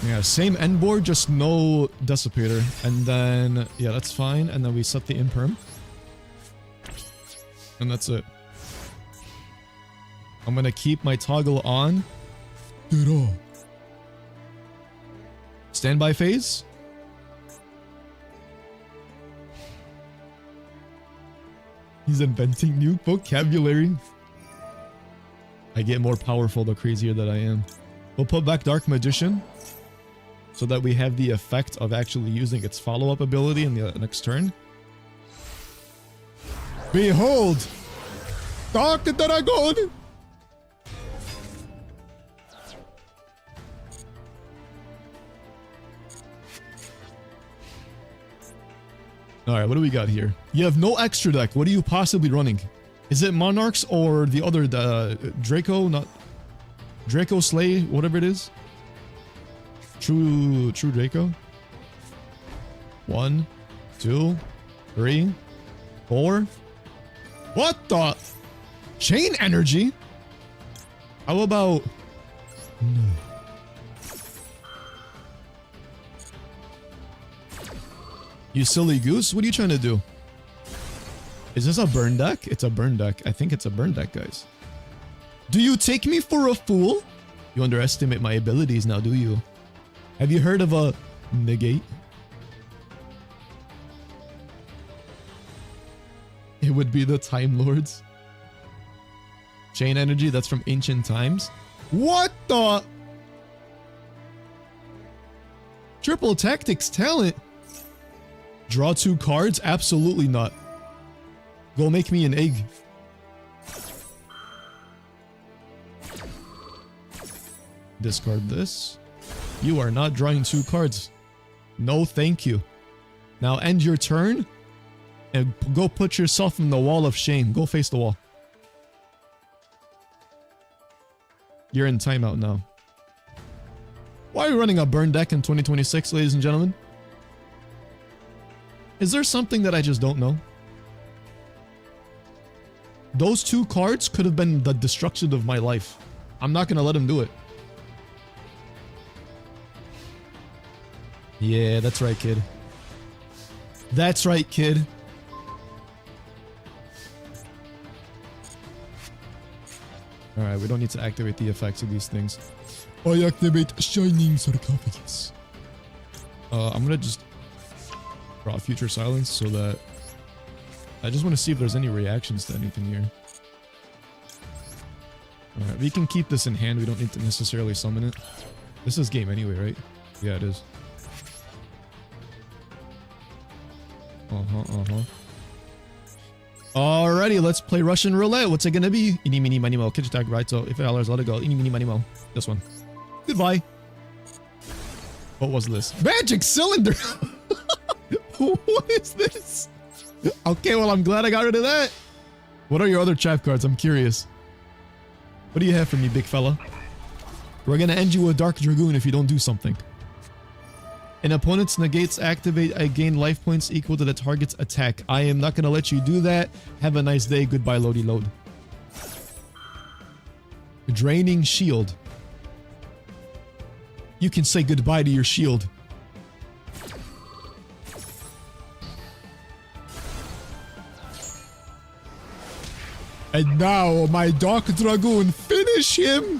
Yeah, same end board, just no Dissipator. And then, yeah, that's fine. And then we set the Imperm. And that's it. I'm gonna keep my toggle on. Standby phase. He's inventing new vocabulary. I get more powerful the crazier that I am. We'll put back Dark Magician so that we have the effect of actually using its follow-up ability in the next turn. Behold! Dark Dragon! Alright, what do we got here? You have no extra deck. What are you possibly running? Is it Monarchs or the other Draco? Not Draco Slay, whatever it is. True Draco. 1, 2, 3, 4. What the? Chain Energy? How about... No. You silly goose, what are you trying to do? Is this a burn deck? It's a burn deck. I think it's a burn deck, guys. Do you take me for a fool? You underestimate my abilities now, do you? Have you heard of a negate? It would be the Time Lords. Chain energy, that's from ancient times. What the? Triple tactics talent. Draw 2 cards? Absolutely not. Go make me an egg. Discard this. You are not drawing 2 cards. No, thank you. Now end your turn and go put yourself in the wall of shame. Go face the wall. You're in timeout now. Why are you running a burn deck in 2026, ladies and gentlemen? Is there something that I just don't know? Those 2 cards could have been the destruction of my life. I'm not gonna let him do it. Yeah, that's right, kid. That's right, kid. Alright, we don't need to activate the effects of these things. I activate Shining Sarcophagus. I'm gonna just draw Future Silence so that... I just want to see if there's any reactions to anything here. Alright, we can keep this in hand. We don't need to necessarily summon it. This is game anyway, right? Yeah, it is. Alrighty, let's play Russian roulette. What's it gonna be? Eeny, meeny, miny, mo. Kitchen tag, right? So if $8, let it go. Eeny, meeny, miny, mo. This one. Goodbye. What was this? Magic cylinder! What is this? Okay, well, I'm glad I got rid of that. What are your other trap cards? I'm curious. What do you have for me, big fella? We're gonna end you with Dark Dragoon if you don't do something. An opponent's negates activate. I gain life points equal to the target's attack. I am not gonna let you do that. Have a nice day. Goodbye, loady load. Draining shield. You can say goodbye to your shield. And now my Dark Dragoon, finish him!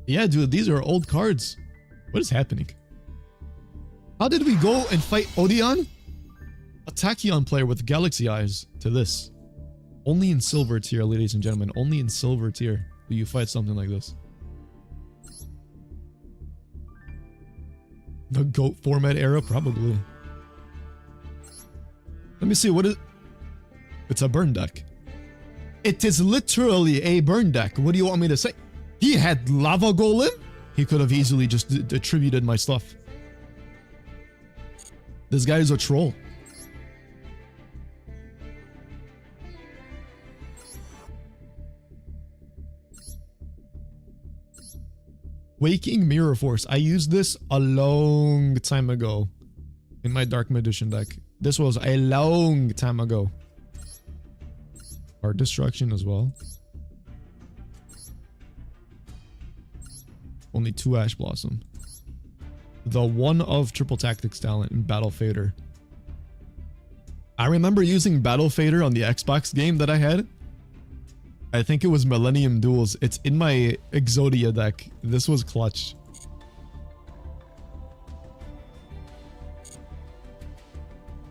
Yeah, dude, these are old cards. What is happening? How did we go and fight Odeon? A Tachyon player with galaxy eyes to this. Only in silver tier, ladies and gentlemen. Only in silver tier will you fight something like this. The GOAT format era? Probably. Let me see, what is... It's a burn deck. It is literally a burn deck. What do you want me to say? He had Lava Golem? He could have easily just attributed my stuff. This guy is a troll. Waking Mirror Force. I used this a long time ago in my Dark Magician deck. This was a long time ago. Art Destruction as well. Only 2 Ash Blossom. The one of Triple Tactics talent in Battle Fader. I remember using Battle Fader on the Xbox game that I had. I think it was Millennium Duels. It's in my Exodia deck. This was clutch.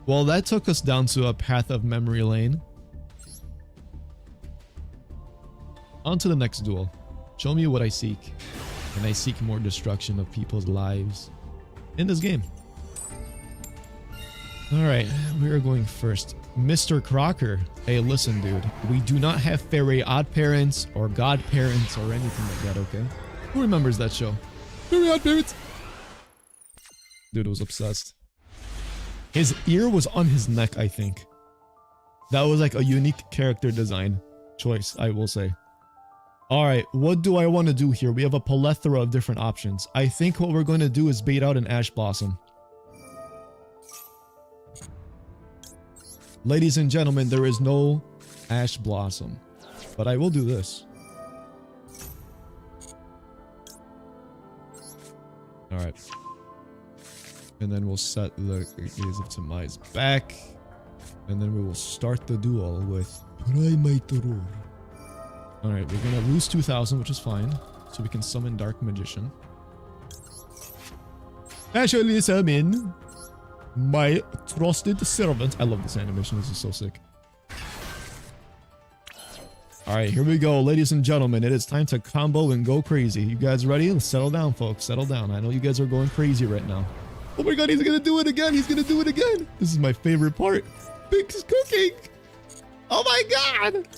Well, that took us down to a path of memory lane. On to the next duel. Show me what I seek. And I seek more destruction of people's lives in this game. Alright, we are going first. Mr. Crocker. Hey, listen, dude. We do not have fairy oddparents or godparents or anything like that, okay? Who remembers that show? Fairy oddparents! Dude was obsessed. His ear was on his neck, I think. That was like a unique character design choice, I will say. Alright, what do I want to do here? We have a plethora of different options. I think what we're going to do is bait out an Ash Blossom. Ladies and gentlemen, there is no Ash Blossom. But I will do this. All right. And then we'll set the Gaze of Tamai's back. And then we will start the duel with Primate Roar. Alright, we're gonna lose 2,000, which is fine. So we can summon Dark Magician. Actually summon my trusted servant. I love this animation, this is so sick. Alright, here we go, ladies and gentlemen. It is time to combo and go crazy. You guys ready? Let's settle down, folks. Settle down. I know you guys are going crazy right now. Oh my god, he's gonna do it again. He's gonna do it again. This is my favorite part. Big's cooking. Oh my god.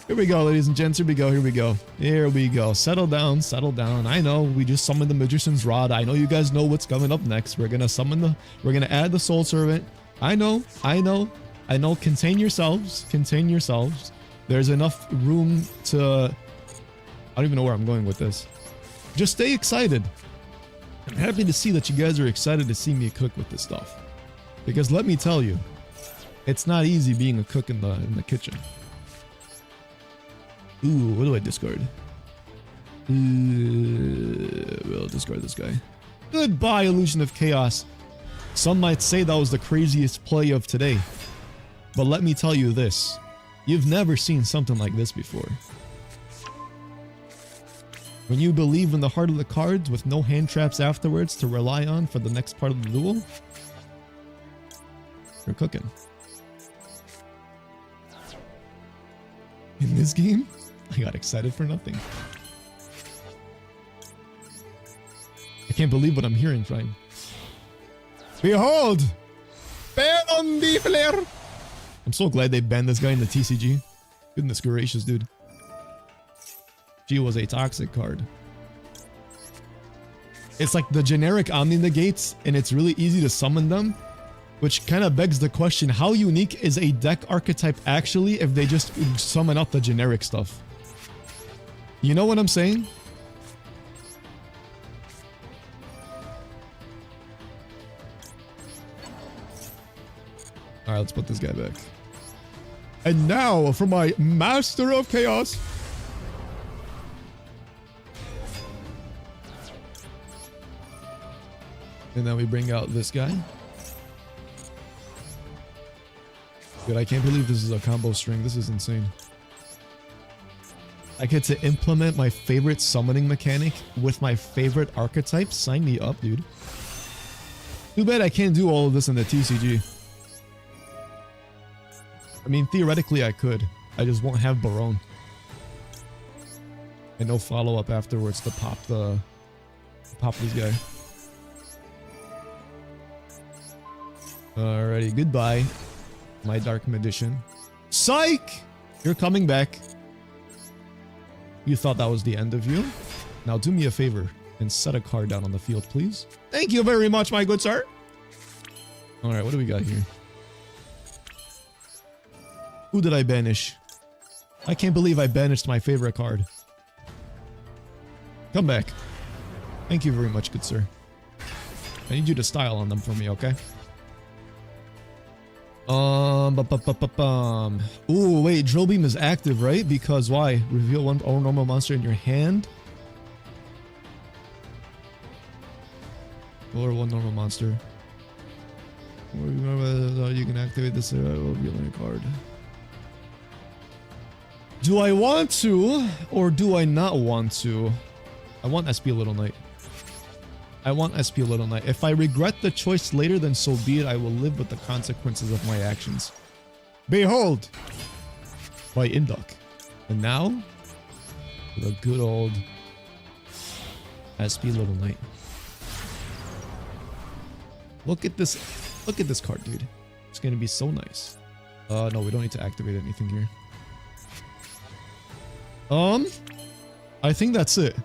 Here we go, ladies and gents. Here we go. Here we go. Here we go. Settle down. Settle down. I know we just summoned the Magician's Rod. I know you guys know what's coming up next. We're gonna summon the. We're gonna add the Soul Servant. I know. I know. I know. Contain yourselves. Contain yourselves. There's enough room to. I don't even know where I'm going with this. Just stay excited. I'm happy to see that you guys are excited to see me cook with this stuff. Because let me tell you, it's not easy being a cook in the kitchen. Ooh, what do I discard? We'll discard this guy. Goodbye, Illusion of Chaos. Some might say that was the craziest play of today. But let me tell you this. You've never seen something like this before. When you believe in the heart of the cards with no hand traps afterwards to rely on for the next part of the duel, you're cooking. In this game, I got excited for nothing. I can't believe what I'm hearing, Prime. Behold! Ban on the flare! I'm so glad they banned this guy in the TCG. Goodness gracious, dude. She was a toxic card. It's like the generic Omni Negates, and it's really easy to summon them. Which kind of begs the question, how unique is a deck archetype actually if they just summon up the generic stuff? You know what I'm saying? Alright, let's put this guy back. And now for my Master of Chaos. And then we bring out this guy. Dude, I can't believe this is a combo string. This is insane. I get to implement my favorite summoning mechanic with my favorite archetype. Sign me up, dude. Too bad I can't do all of this in the TCG. I mean, theoretically I could. I just won't have Barone. And no follow-up afterwards to pop this guy. Alrighty, goodbye, my Dark Magician. Psych! You're coming back. You thought that was the end of you? Now do me a favor and set a card down on the field, please. Thank you very much, my good sir. Alright, what do we got here? Who did I banish? I can't believe I banished my favorite card. Come back. Thank you very much, good sir. I need you to style on them for me, okay? Ooh, wait, Drill Beam is active, right? Because why? Reveal one normal monster in your hand? Or one normal monster. Or remember you can activate this revealing a card. Do I want to, or do I not want to? I want SP Little Knight. I want SP Little Knight. If I regret the choice later, then so be it. I will live with the consequences of my actions. Behold! By Induck. And now, the good old SP Little Knight. Look at this. Look at this card, dude. It's gonna be so nice. No, we don't need to activate anything here. I think that's it.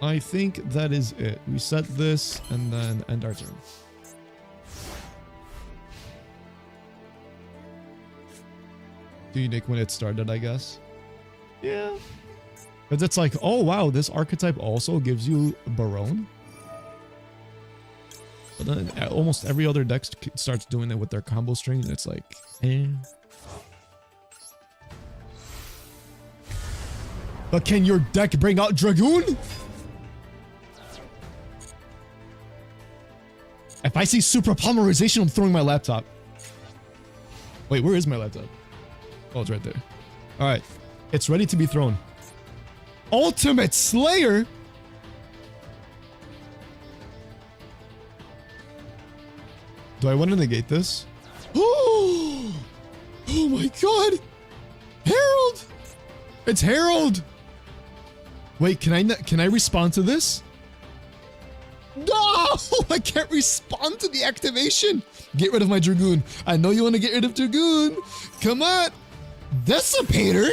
I think that is it. We set this and then end our turn. Too unique when it started, I guess. Yeah. Because it's like, oh wow, this archetype also gives you Barone. But then almost every other deck starts doing it with their combo string, and it's like, eh. But can your deck bring out Dragoon? If I see Super Polymerization, I'm throwing my laptop. Wait, where is my laptop? Oh, it's right there. All right. It's ready to be thrown. Ultimate Slayer? Do I want to negate this? Oh my god! Herald! It's Herald! Wait, can I respond to this? No! I can't respond to the activation! Get rid of my Dragoon. I know you want to get rid of Dragoon. Come on! Dissipator?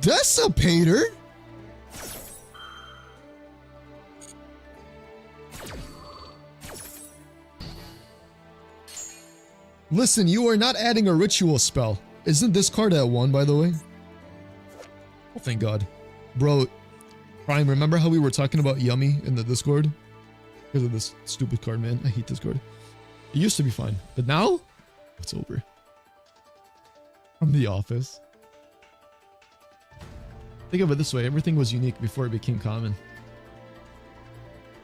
Dissipator? Listen, you are not adding a ritual spell. Isn't this card at 1, by the way? Oh, thank God. Bro, Prime, remember how we were talking about Yummy in the Discord? Because of this stupid card, man. I hate this card. It used to be fine, but now it's over. From The Office. Think of it this way, everything was unique before it became common.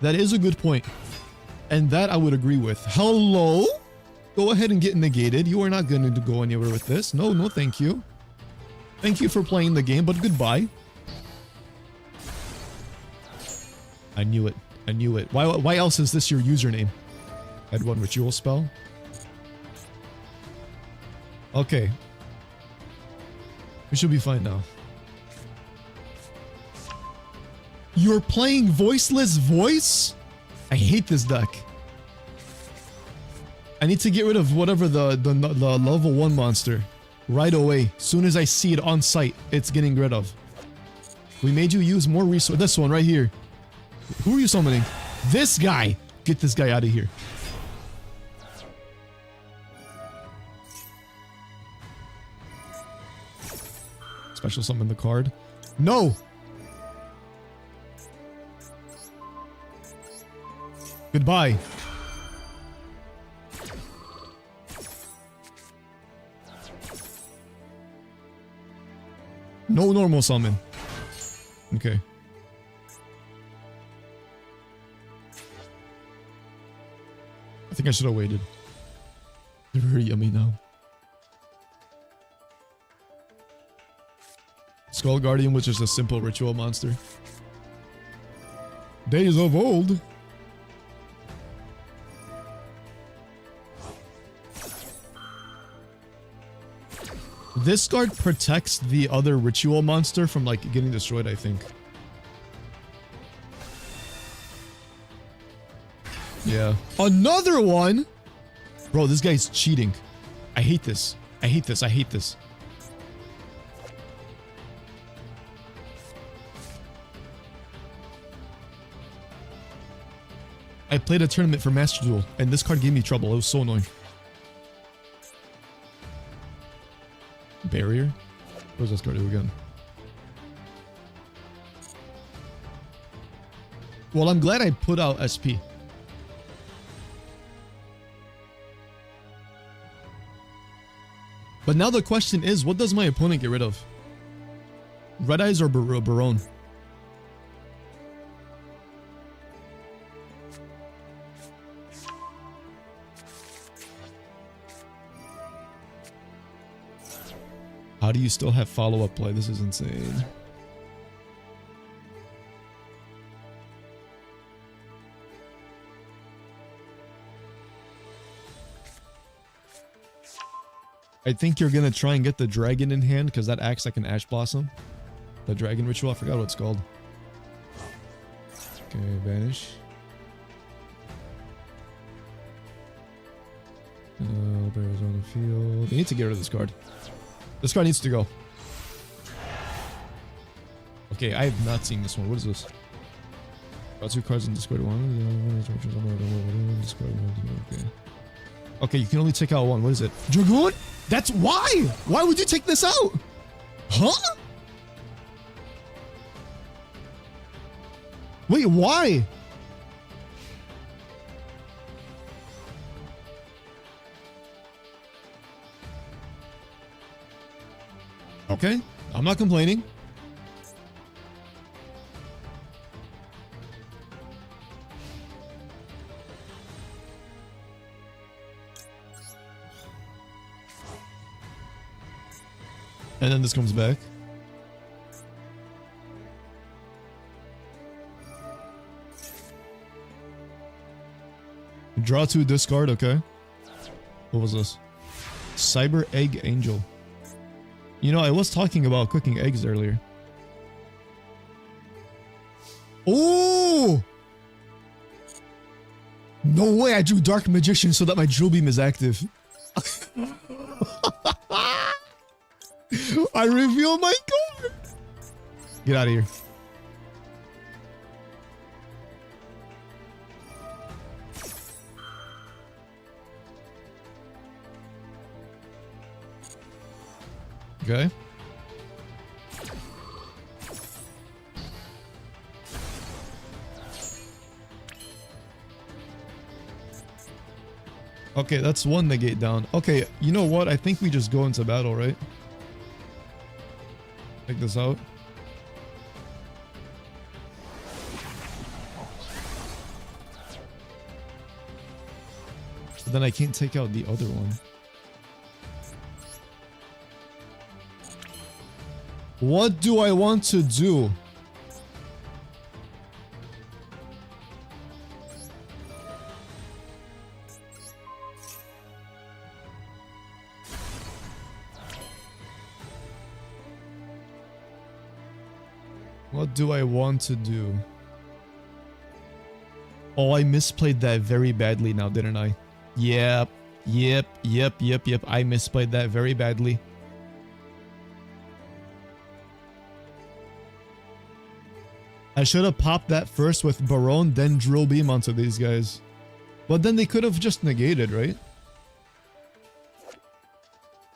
That is a good point. And that I would agree with. Hello? Go ahead and get negated. You are not going to go anywhere with this. No, no, thank you. Thank you for playing the game, but goodbye. I knew it. I knew it. Why else is this your username? Add 1 ritual spell. Okay. We should be fine now. You're playing Voiceless Voice? I hate this deck. I need to get rid of whatever the level 1 monster right away. Soon as I see it on site, it's getting rid of. We made you use more resources. This one right here. Who are you summoning? This guy. Get this guy out of here. Special summon the card. No! Goodbye. No normal summon. Okay. I think I should have waited. They're very yummy now. Skull Guardian was just a simple ritual monster. Days of old. This card protects the other ritual monster from like getting destroyed, I think. Yeah. Another one? Bro, this guy's cheating. I hate this. I hate this. I hate this. I played a tournament for Master Duel, and this card gave me trouble. It was so annoying. Barrier? Where's this card again? Well, I'm glad I put out SP. But now the question is, what does my opponent get rid of? Red Eyes or Barone? How do you still have follow-up play? This is insane. I think you're gonna try and get the dragon in hand because that acts like an Ash Blossom. The dragon ritual, I forgot what it's called. Okay, vanish. Bears on the field. They need to get rid of this card. This card needs to go. Okay, I have not seen this one. What is this? Got 2 cards in Discord 1. Okay. Okay, you can only take out 1. What is it? Dragoon? That's why! Why would you take this out? Huh? Wait, why? Okay, I'm not complaining. And then this comes back. Draw 2, discard, okay. What was this? Cyber Egg Angel. You know, I was talking about cooking eggs earlier. Oh! No way, I drew Dark Magician so that my Drill Beam is active. I reveal my card! Get out of here. Okay. Okay, that's one negate down. Okay, you know what? I think we just go into battle, right? Take this out. But then I can't take out the other one. What do I want to do? What do I want to do? Oh, I misplayed that very badly now, didn't I? Yep. I misplayed that very badly. I should have popped that first with Baron, then Drill Beam onto these guys. But then they could have just negated, right?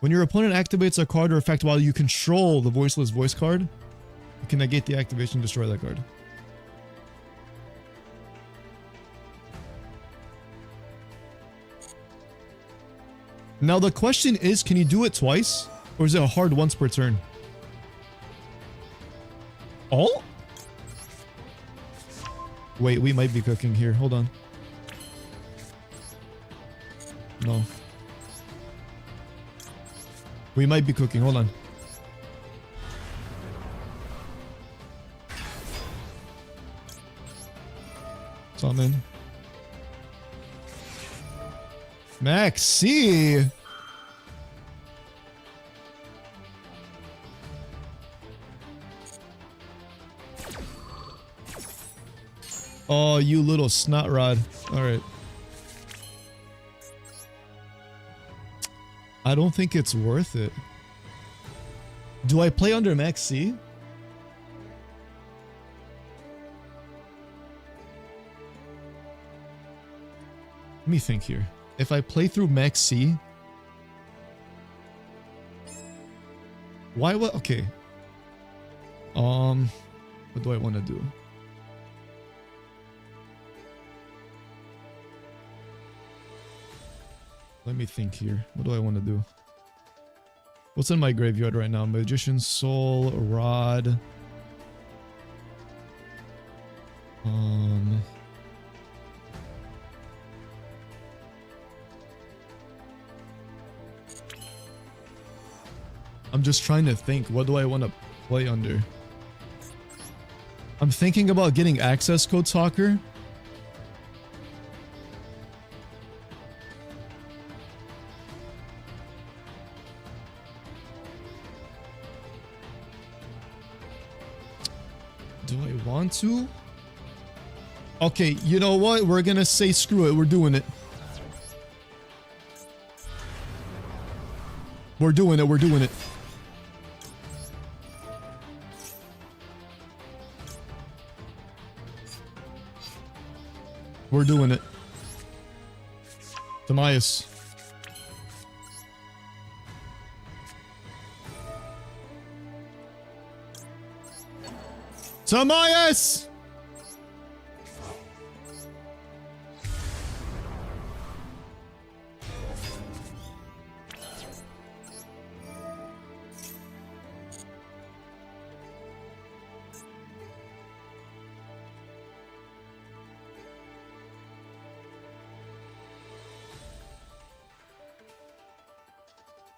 When your opponent activates a card or effect while you control the Voiceless Voice card, you can negate the activation and destroy that card. Now the question is, can you do it twice? Or is it a hard once per turn? Oh? Wait, we might be cooking here. Hold on. No. We might be cooking. Hold on. Summon. Maxi! Oh, you little snot rod. Alright. I don't think it's worth it. Do I play under Max C? Let me think here. If I play through Max C... Why what? Okay. What do I want to do? Let me think here. What do I want to do? What's in my graveyard right now? Magician's Soul, Rod. I'm just trying to think. What do I want to play under? I'm thinking about getting Access Code Talker. Do I want to? Okay, you know what? We're gonna say screw it. We're doing it. We're doing it. We're doing it. We're doing it. Tamias. Tamias!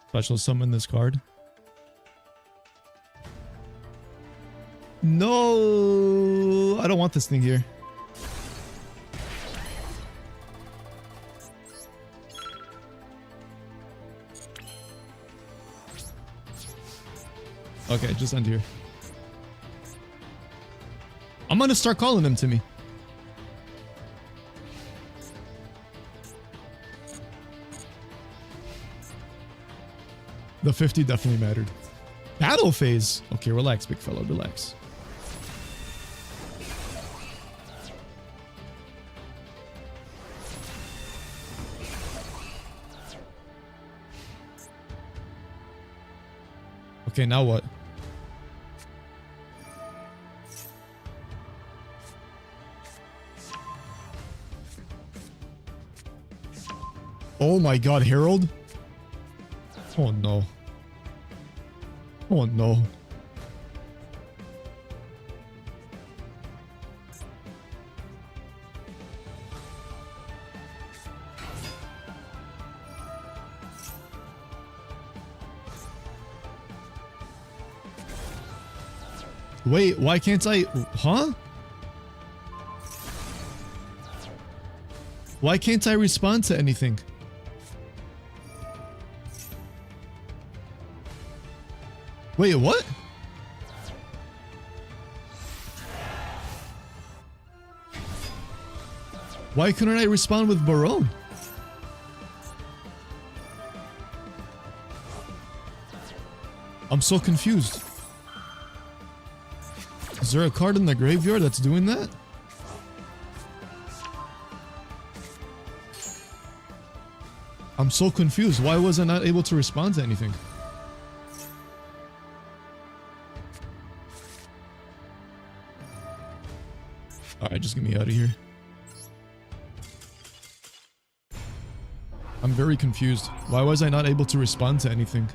Special summon this card. No, I don't want this thing here. Okay, just end here. I'm gonna start calling them to me. The 50 definitely mattered. Battle phase. Okay, relax, big fella, relax. Okay, now what? Oh my god, Herald? Oh no. Oh no. Wait, why can't I? Huh? Why can't I respond to anything? Wait, what? Why couldn't I respond with Barone? I'm so confused. Is there a card in the graveyard that's doing that? I'm so confused. Why was I not able to respond to anything? Alright, just get me out of here. I'm very confused. Why was I not able to respond to anything?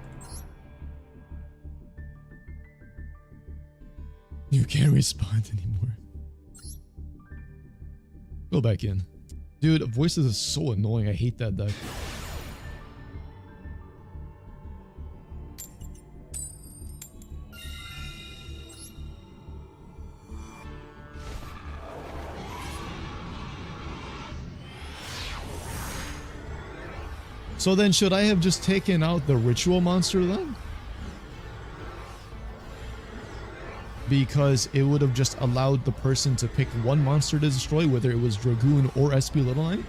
You can't respond anymore. Go back in. Dude, voices is so annoying. I hate that deck. So then should I have just taken out the ritual monster then? Because it would have just allowed the person to pick one monster to destroy, whether it was Dragoon or SP Little Knight?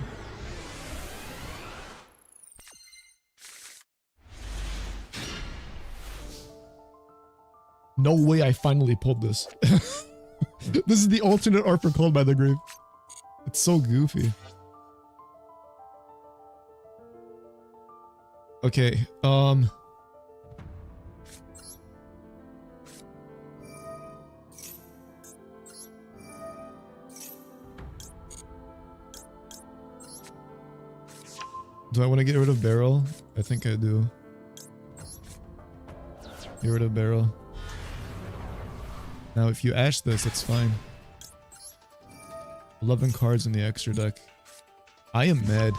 No way I finally pulled this. This is the alternate art for Called by the Grave. It's so goofy. Okay, do I want to get rid of Barrel? I think I do. Get rid of Barrel. Now if you ash this, it's fine. 11 cards in the extra deck. I am mad.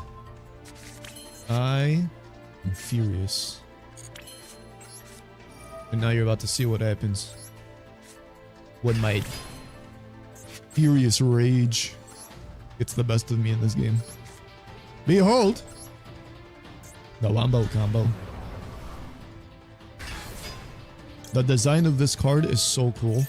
I'm furious. And now you're about to see what happens when my furious rage gets the best of me in this game. Behold! The Wombo combo. The design of this card is so cool.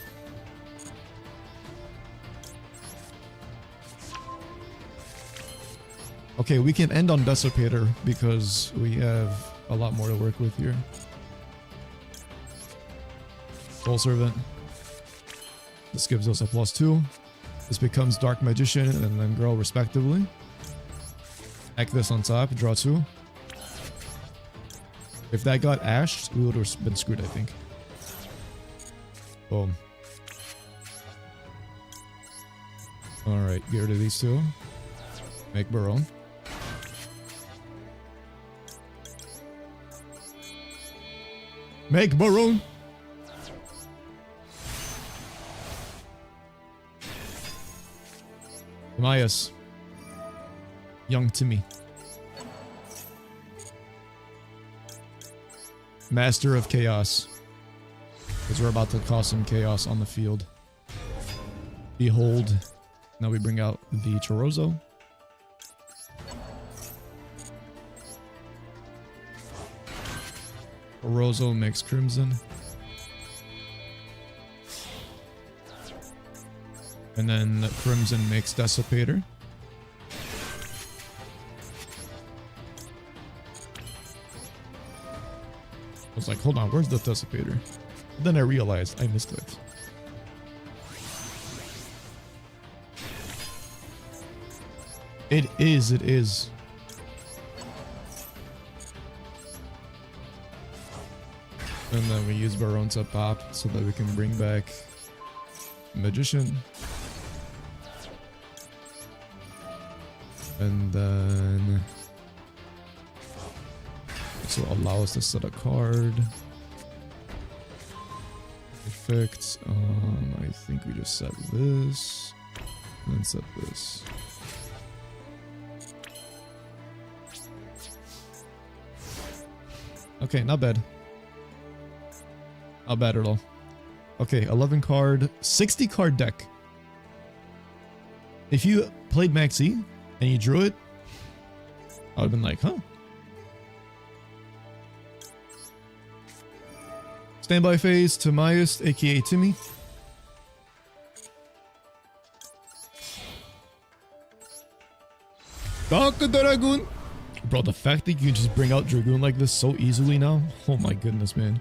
Okay, we can end on Dissipator because we have a lot more to work with here. Soul Servant. This gives us a +2. This becomes Dark Magician and then Girl respectively. Act this on top, draw 2. If that got ashed, we would have been screwed, I think. Boom. Alright, get rid of these two. Make Barone. Make Barone! Mayas. Young Timmy. Master of Chaos. Because we're about to cause some chaos on the field. Behold. Now we bring out the Chorozo. Chorozo makes Crimson. And then Crimson makes Dissipator. I was like, hold on, where's the Dissipator? Then I realized I misclicked. It is. And then we use Baron to pop so that we can bring back Magician. And then this will allow us to set a card. Perfect. I think we just set this and then set this. Okay, not bad. Not bad at all. Okay, 11 card, 60 card deck. If you played Maxi and you drew it, I would have been like, huh? Standby phase, Timaeus, aka Timmy. Dark Dragoon! Bro, the fact that you can just bring out Dragoon like this so easily now. Oh my goodness, man.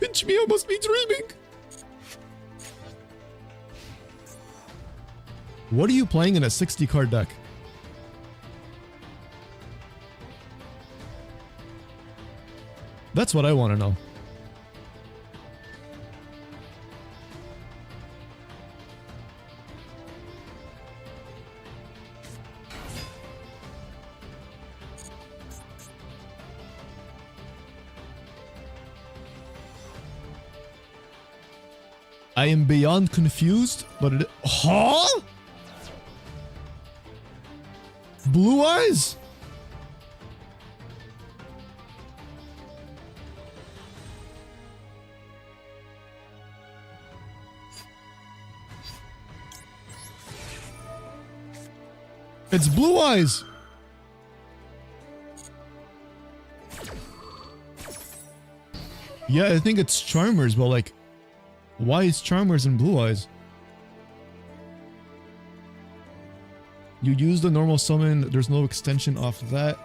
Pinch me, I must be dreaming. What are you playing in a 60 card deck? That's what I want to know. I am beyond confused, but it... Huh? Blue eyes? It's blue eyes. Yeah, I think it's Charmers, but like, why is Charmers and blue eyes? You use the normal summon, there's no extension off that.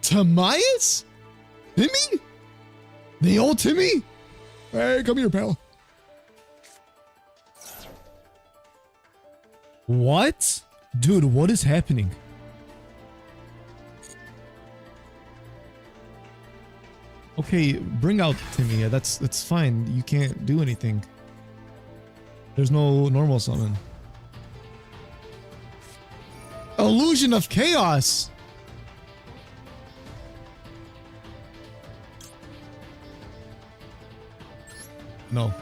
Timaeus? Timmy? The old Timmy? Hey, come here, pal. What? Dude, what is happening? Okay, bring out Timmy. Yeah, that's fine. You can't do anything. There's no normal summon. Illusion of Chaos! No.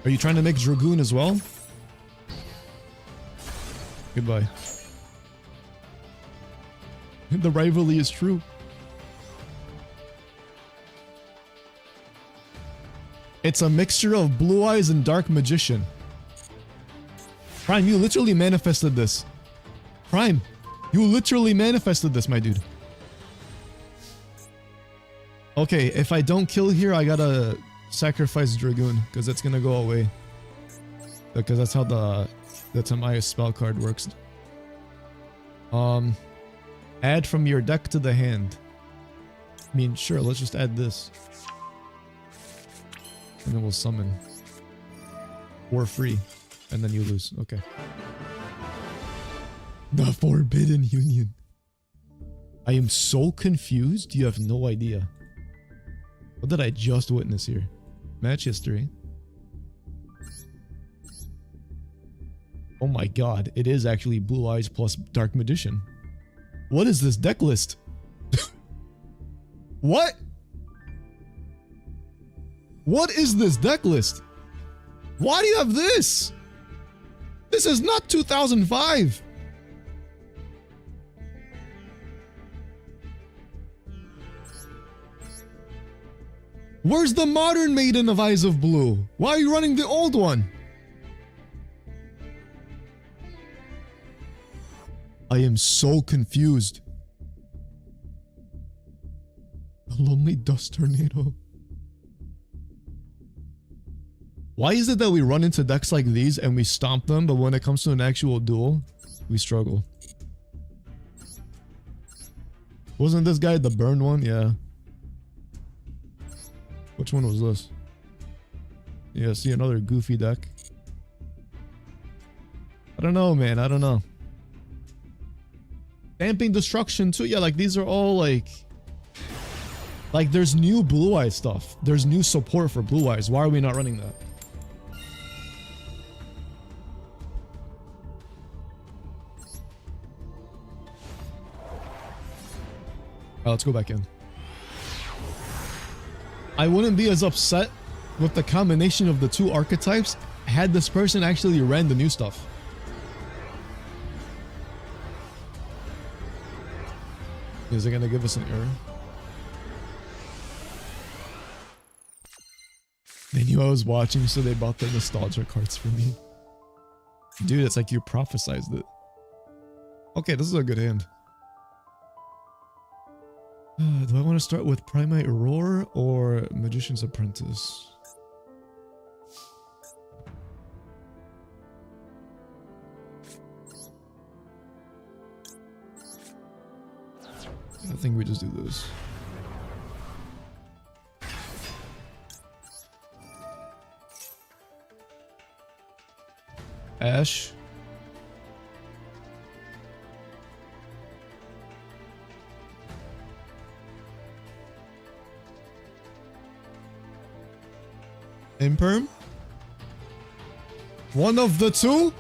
Are you trying to make Dragoon as well? Goodbye. The rivalry is true. It's a mixture of Blue Eyes and Dark Magician. Prime, you literally manifested this. Prime, you literally manifested this, my dude. Okay, if I don't kill here, I gotta sacrifice Dragoon, because it's gonna go away. Because that's how the Timaeus spell card works. Add from your deck to the hand. I mean, sure, let's just add this. And then we'll summon. For free. And then you lose. Okay. The Forbidden Union. I am so confused, you have no idea. What did I just witness here? Match history. Oh my god, it is actually Blue Eyes plus Dark Magician. What is this deck list? What? What is this deck list? Why do you have this? This is not 2005. Where's the modern Maiden of Eyes of Blue? Why are you running the old one? I am so confused. A lonely dust tornado. Why is it that we run into decks like these and we stomp them, but when it comes to an actual duel, we struggle? Wasn't this guy the burned one? Yeah. Which one was this? Yeah, see another goofy deck. I don't know, man. I don't know. Damping Destruction too. Yeah, like these are all like there's new Blue Eyes stuff. There's new support for Blue Eyes. Why are we not running that? Alright, let's go back in. I wouldn't be as upset with the combination of the two archetypes had this person actually ran the new stuff. Is it gonna give us an error? They knew I was watching, so they bought the nostalgia cards for me. Dude, it's like you prophesized it. Okay, this is a good hand. Do I want to start with Primate Roar or Magician's Apprentice? I think we just do this. Ash. Imperm? One of the two?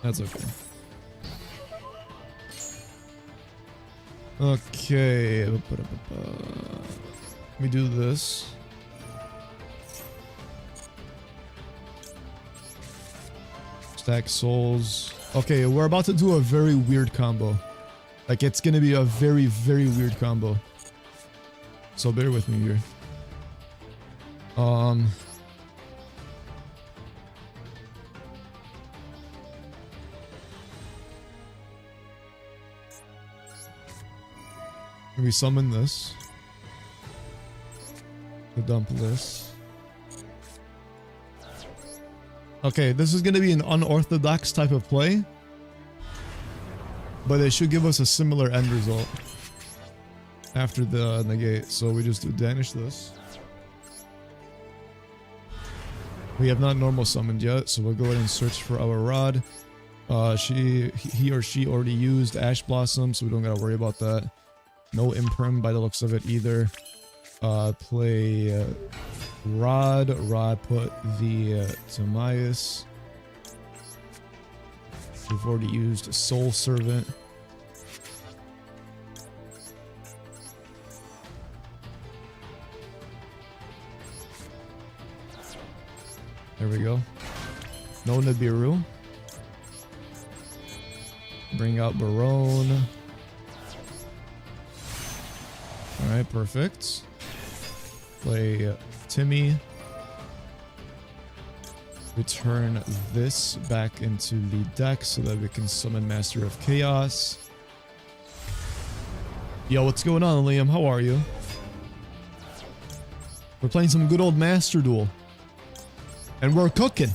That's okay. Okay. Let me do this. Stack souls. Okay, we're about to do a very weird combo. Like, it's gonna be a very, very weird combo. So bear with me here. We summon this. We dump this. Okay, this is gonna be an unorthodox type of play, but it should give us a similar end result after the negate. So we just do banish this. We have not normal summoned yet, so we'll go ahead and search for our rod. He or she already used Ash Blossom, so we don't gotta worry about that. No Imperm by the looks of it either. Play Rod. Rod put the Timaeus. We've already used Soul Servant. There we go. No Nibiru. Bring out Barone. Alright, perfect. Play Timmy. Return this back into the deck so that we can summon Master of Chaos. Yo, what's going on, Liam? How are you? We're playing some good old Master Duel. And we're cooking.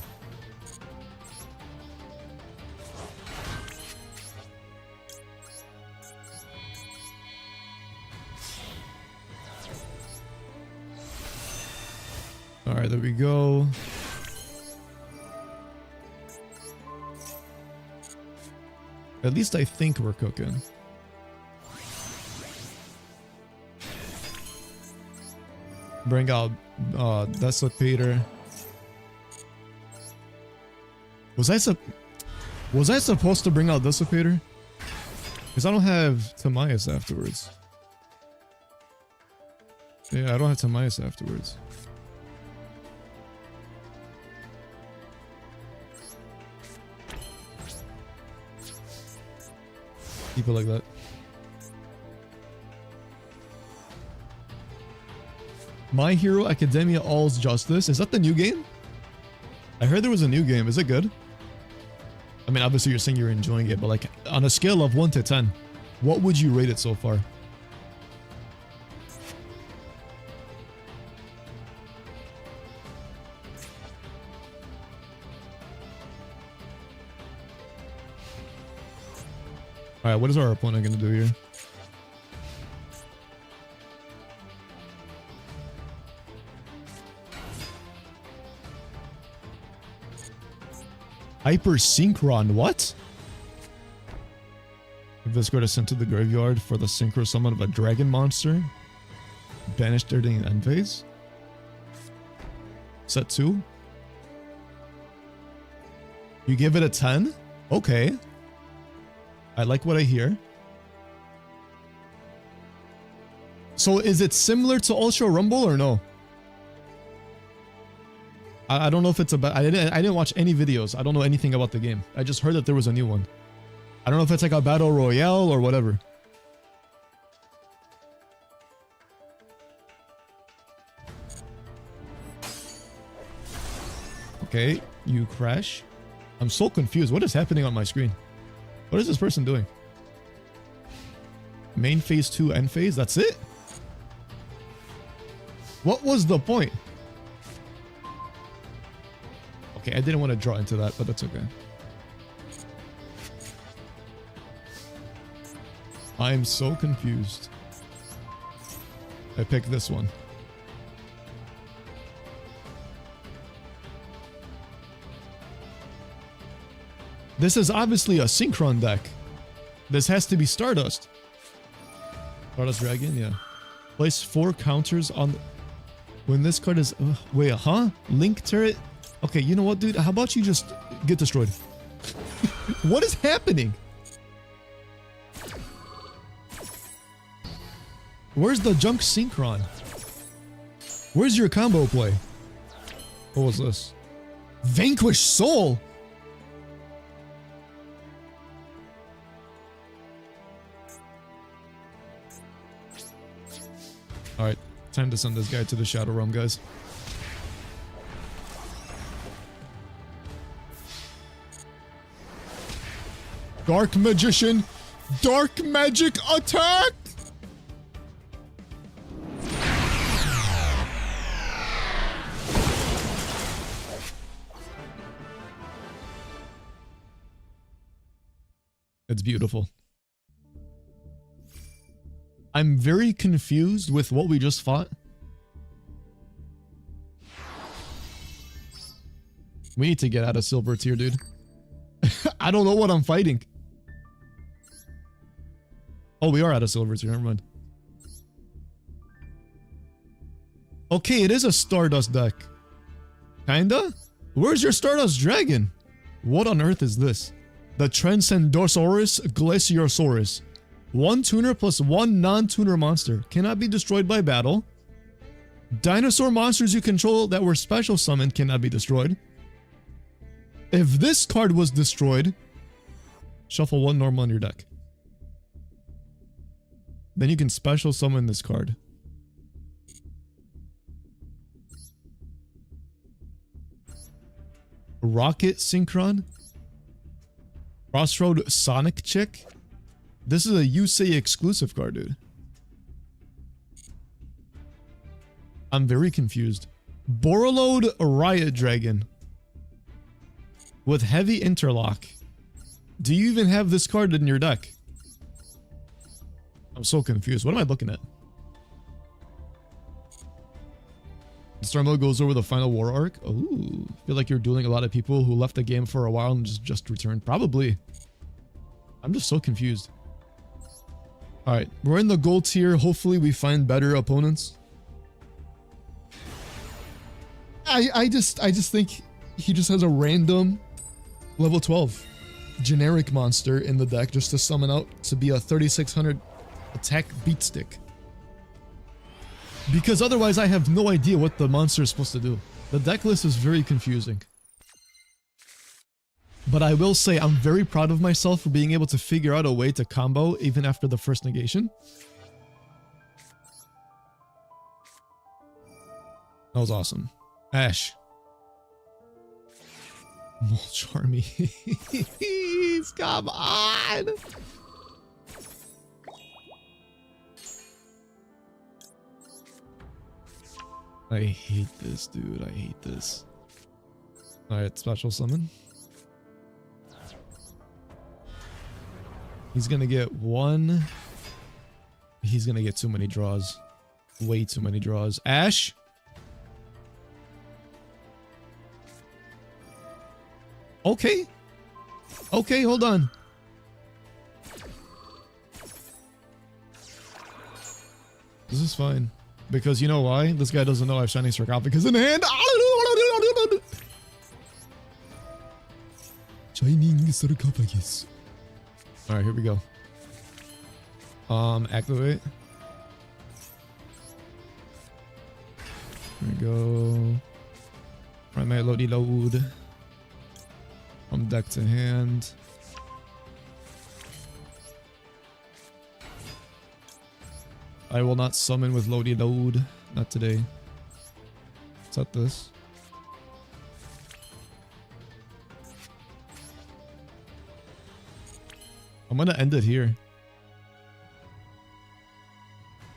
Alright, there we go. At least I think we're cooking. Bring out Desolator. Was I supposed to bring out Dissipator? Because I don't have Timaeus afterwards. Yeah, I don't have Timaeus afterwards. Keep it like that. My Hero Academia All's Justice. Is that the new game? I heard there was a new game. Is it good? I mean, obviously you're saying you're enjoying it, but like on a scale of 1 to 10, what would you rate it so far? Alright, what is our opponent going to do here? Hyper Synchron, what? If this card is sent to the graveyard for the synchro summon of a dragon monster, banished during an end phase. Set 2. You give it a 10? Okay. I like what I hear. So is it similar to Ultra Rumble or no? I don't know if it's about. I didn't watch any videos. I don't know anything about the game. I just heard that there was a new one. I don't know if it's like a battle royale or whatever. Okay, you crash. I'm so confused. What is happening on my screen? What is this person doing? Main phase 2, end phase? That's it? What was the point? Okay, I didn't want to draw into that, but that's okay. I'm so confused. I picked this one. This is obviously a Synchron deck. This has to be Stardust. Stardust Dragon, yeah. Place 4 counters on... When this card is... wait, huh? Link turret? Okay, you know what, dude? How about you just get destroyed? What is happening? Where's the junk Synchron? Where's your combo play? What was this? Vanquish Soul? Alright, time to send this guy to the Shadow Realm, guys. Dark Magician! Dark Magic Attack! It's beautiful. I'm very confused with what we just fought. We need to get out of silver tier, dude. I don't know what I'm fighting. Oh, we are out of silver tier, never mind. Okay, it is a Stardust deck. Kinda? Where's your Stardust Dragon? What on earth is this? The Transcendosaurus Glaciosaurus. 1 tuner plus 1 non-tuner monster. Cannot be destroyed by battle. Dinosaur monsters you control that were special summoned cannot be destroyed. If this card was destroyed, shuffle 1 normal on your deck. Then you can special summon this card. Rocket Synchron. Crossroad Sonic Chick. This is a Yusei exclusive card, dude. I'm very confused. Borreload Riot Dragon. With heavy interlock. Do you even have this card in your deck? I'm so confused. What am I looking at? Star mode goes over the final war arc. Ooh, I feel like you're dueling a lot of people who left the game for a while and just returned. Probably. I'm just so confused. Alright, we're in the gold tier. Hopefully we find better opponents. I just think he just has a random level 12 generic monster in the deck just to summon out to be a 3600 attack beat stick. Because otherwise I have no idea what the monster is supposed to do. The deck list is very confusing. But I will say I'm very proud of myself for being able to figure out a way to combo even after the first negation. That was awesome. Ash. Mulch army. Come on. I hate this, dude. I hate this. Alright, special summon. He's gonna get one. He's gonna get too many draws. Way too many draws. Ash? Okay. Okay, hold on. This is fine. Because you know why? This guy doesn't know I have Shining Sarcophagus in hand. Shining Sarcophagus. Alright, here we go. Activate. Here we go. Primary loady load. From deck to hand. I will not summon with loady load. Not today. Set this. I'm gonna end it here.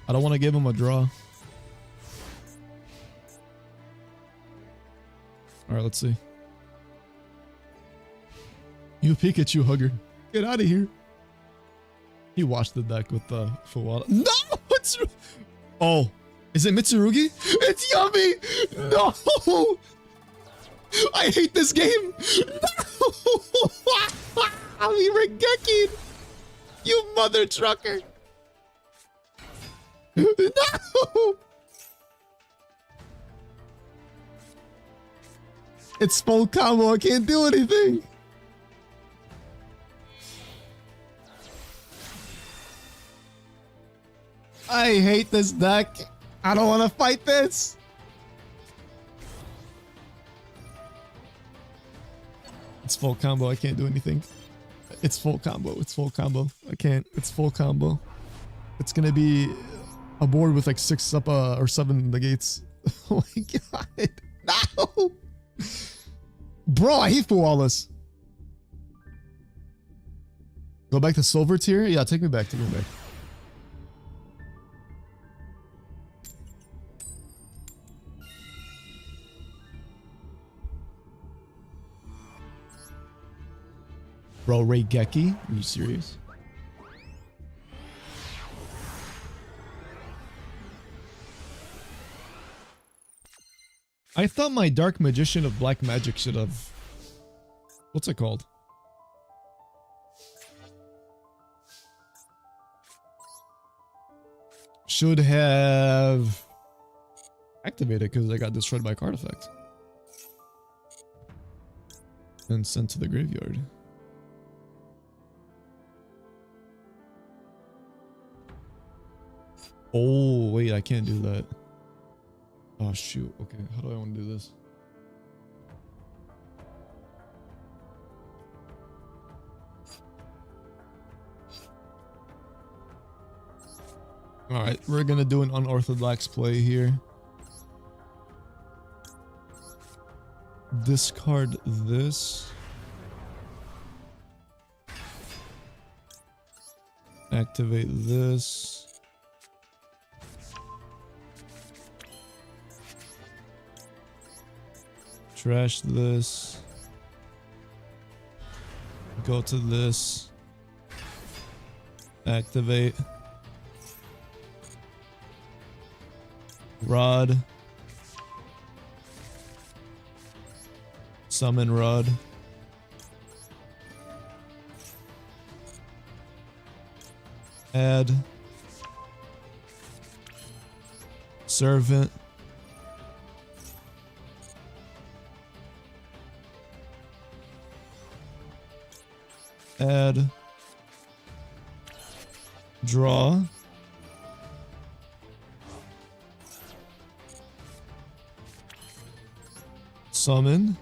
I don't want to give him a draw. Alright, let's see. You Pikachu hugger. Get out of here. He washed the deck with the Fuwada. No! What's... Oh. Is it Mitsurugi? It's Yummy! No! I hate this game! No! I'm Regeki! You mother trucker! No! It's full combo, I can't do anything! I hate this deck. I don't want to fight this. It's full combo. I can't do anything. It's full combo. It's full combo. I can't. It's full combo. It's going to be a board with like 6 up or 7 negates. Oh my god. No. Bro, I hate Fuwalas. Go back to silver tier? Yeah, take me back. Take me back. Bro, Regeki? Are you serious? I thought my Dark Magician of Black Magic should have... What's it called? Should have... activated because I got destroyed by card effect. And sent to the graveyard. Oh, wait, I can't do that. Oh, shoot. Okay, how do I want to do this? Alright, we're gonna do an unorthodox play here. Discard this. Activate this. Trash this. Go to this. Activate. Rod. Summon Rod. Add. Servant. Add. Draw. Summon.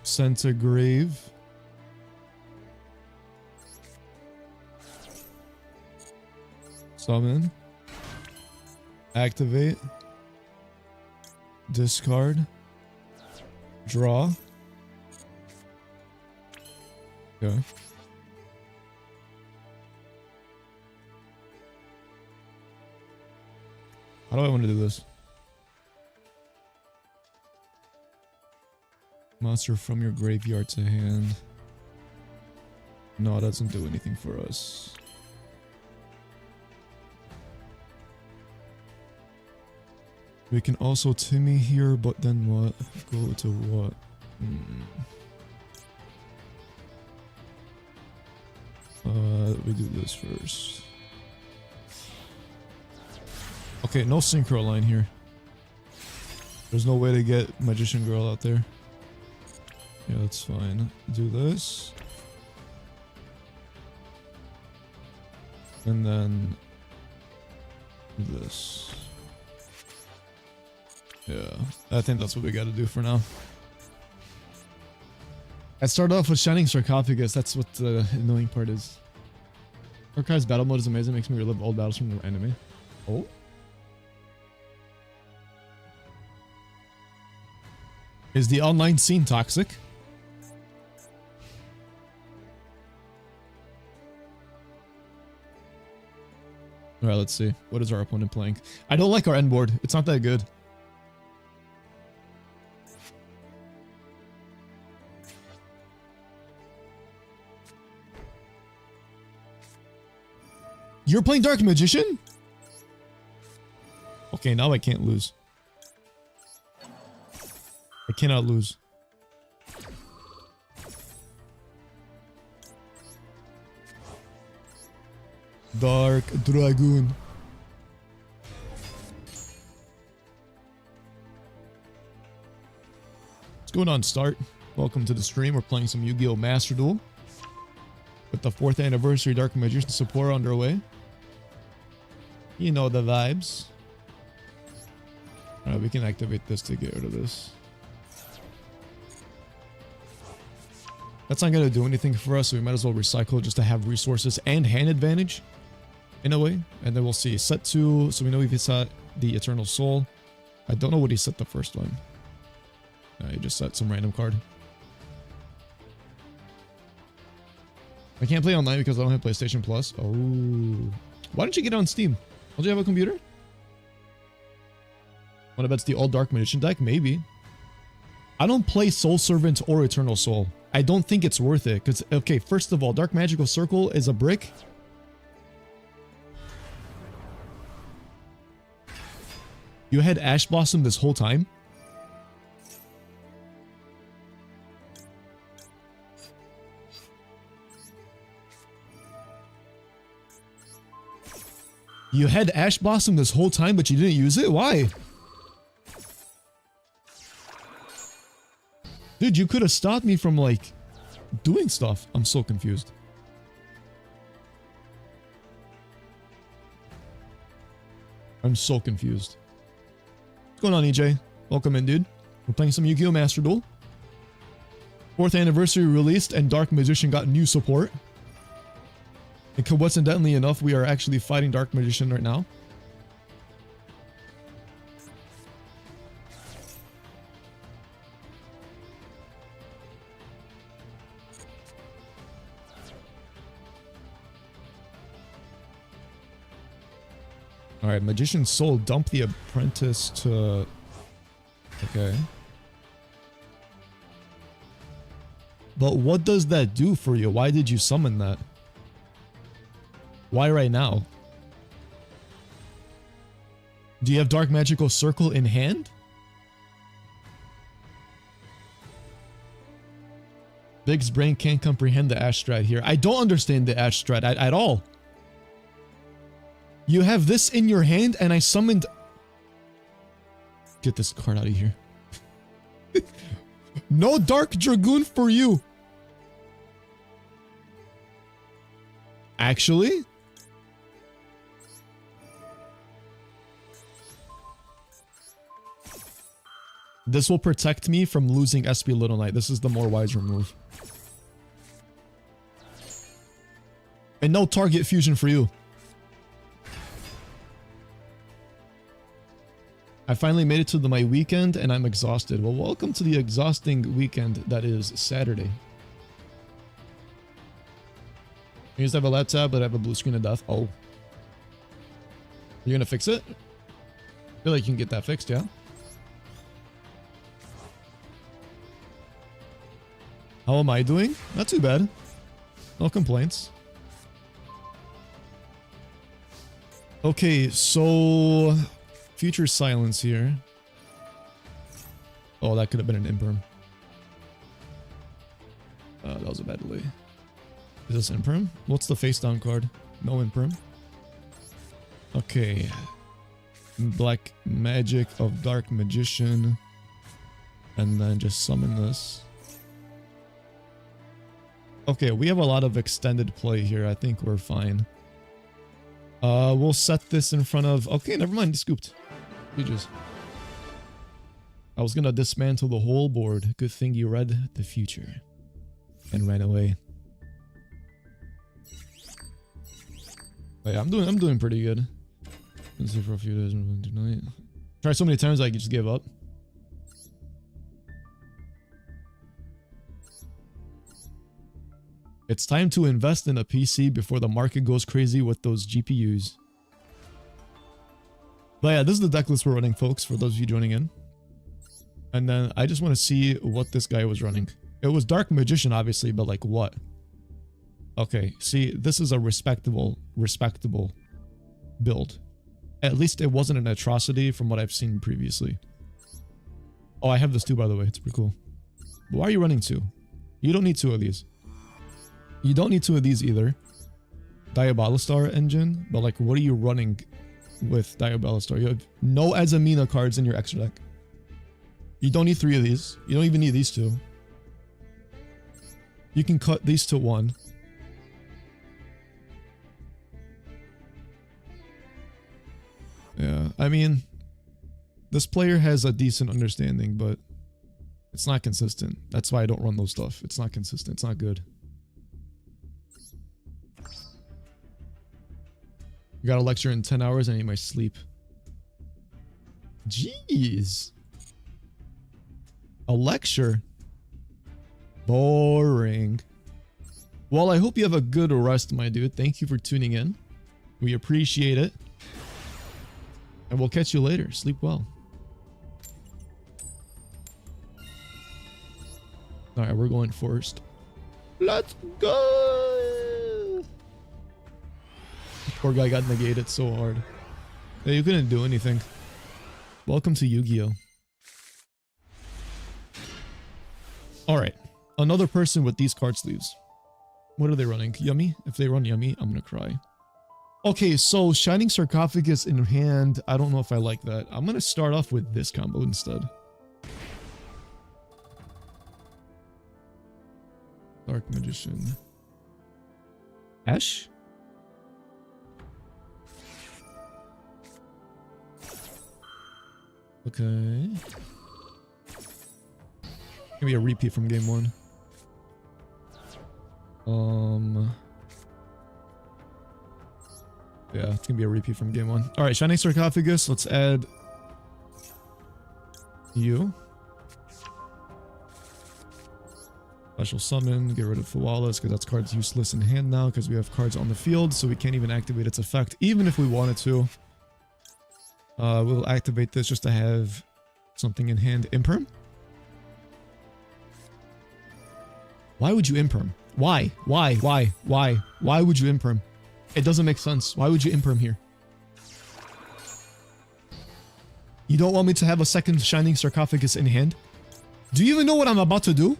Send to grave. Summon. Activate. Discard. Draw. Okay. How do I want to do this? Monster from your graveyard to hand. No, it doesn't do anything for us. We can also Timmy here, but then what? Go to what? We do this first. Okay, no synchro line here. There's no way to get Magician Girl out there. Yeah, that's fine. Do this. And then do this. Yeah, I think that's what we gotta do for now. I started off with Shining Sarcophagus, that's what the annoying part is. Archive's battle mode is amazing, makes me relive old battles from the enemy. Oh? Is the online scene toxic? Alright, let's see. What is our opponent playing? I don't like our end board. It's not that good. You're playing Dark Magician? Okay, now I can't lose. I cannot lose. Dark Dragoon. What's going on, Start? Welcome to the stream. We're playing some Yu-Gi-Oh! Master Duel with the 4th anniversary Dark Magician support underway. You know the vibes. Alright, we can activate this to get rid of this. That's not going to do anything for us, so we might as well recycle just to have resources and hand advantage. In a way. And then we'll see. Set 2, so we know he set the Eternal Soul. I don't know what he set the first one. No, he just set some random card. I can't play online because I don't have PlayStation Plus. Oh. Why don't you get on Steam? Don't you have a computer? Wanna bet it's the all Dark Magician deck? Maybe. I don't play Soul Servant or Eternal Soul. I don't think it's worth it. Because, okay, first of all, Dark Magical Circle is a brick. You had Ash Blossom this whole time? You had Ash Blossom this whole time, but you didn't use it? Why? Dude, you could have stopped me from, like, doing stuff. I'm so confused. I'm so confused. What's going on, EJ? Welcome in, dude. We're playing some Yu-Gi-Oh! Master Duel. 4th anniversary released, and Dark Magician got new support. And coincidentally enough, we are actually fighting Dark Magician right now. Alright, Magician's Soul, dump the Apprentice to... Okay. But what does that do for you? Why did you summon that? Why right now? Do you have Dark Magical Circle in hand? Big's brain can't comprehend the Ash strat here. I don't understand the Ash strat at all. You have this in your hand and I summoned... Get this card out of here. No Dark Dragoon for you. Actually? This will protect me from losing SP Little Knight. This is the more wiser move. And no target fusion for you. I finally made it to my weekend and I'm exhausted. Well, welcome to the exhausting weekend that is Saturday. I used to have a laptop, but I have a blue screen of death. Oh. You're gonna fix it? I feel like you can get that fixed, yeah? How am I doing? Not too bad. No complaints. Okay, so... Future silence here. Oh, that could have been an imperm. That was a bad delay. Is this imperm? What's the face down card? No imperm. Okay. Black magic of dark magician. And then just summon this. Okay, we have a lot of extended play here. I think we're fine. We'll set this in front of... Okay, never mind. He scooped. GG's. I was gonna dismantle the whole board. Good thing you read the future. And ran away. Oh yeah, I'm doing pretty good. Let's see for a few days tonight. Tried so many times I just gave up. It's time to invest in a PC before the market goes crazy with those GPUs. But yeah, this is the deck list we're running, folks, for those of you joining in. And then I just want to see what this guy was running. It was Dark Magician, obviously, but like what? Okay, see, this is a respectable build. At least it wasn't an atrocity from what I've seen previously. Oh, I have this too, by the way. It's pretty cool. But why are you running two? You don't need two of these. You don't need two of these either. Diabolistar engine, but like, what are you running with Diabolistar? You have no Azamina cards in your extra deck. You don't need three of these. You don't even need these two. You can cut these to one. Yeah, I mean, this player has a decent understanding, but it's not consistent. That's why I don't run those stuff. It's not consistent. It's not good. You got a lecture in 10 hours and I need my sleep. Jeez. A lecture? Boring. Well, I hope you have a good rest, my dude. Thank you for tuning in. We appreciate it. And we'll catch you later. Sleep well. Alright, we're going first. Let's go! Poor guy got negated so hard. Yeah, you couldn't do anything. Welcome to Yu-Gi-Oh! Alright. Another person with these card sleeves. What are they running? Yummy? If they run Yummy, I'm gonna cry. Okay, so Shining Sarcophagus in hand. I don't know if I like that. I'm gonna start off with this combo instead. Dark Magician. Ash? Okay. Maybe a repeat from game one. Yeah, it's gonna be a repeat from game one. Alright, Shining Sarcophagus. Let's add you. Special summon, get rid of Fualas because that's card's useless in hand now because we have cards on the field, so we can't even activate its effect, even if we wanted to. We'll activate this just to have something in hand. Imperm? Why would you imperm? Why? Why? Why? Why? Why would you imperm? It doesn't make sense. Why would you imperm here? You don't want me to have a second Shining Sarcophagus in hand? Do you even know what I'm about to do?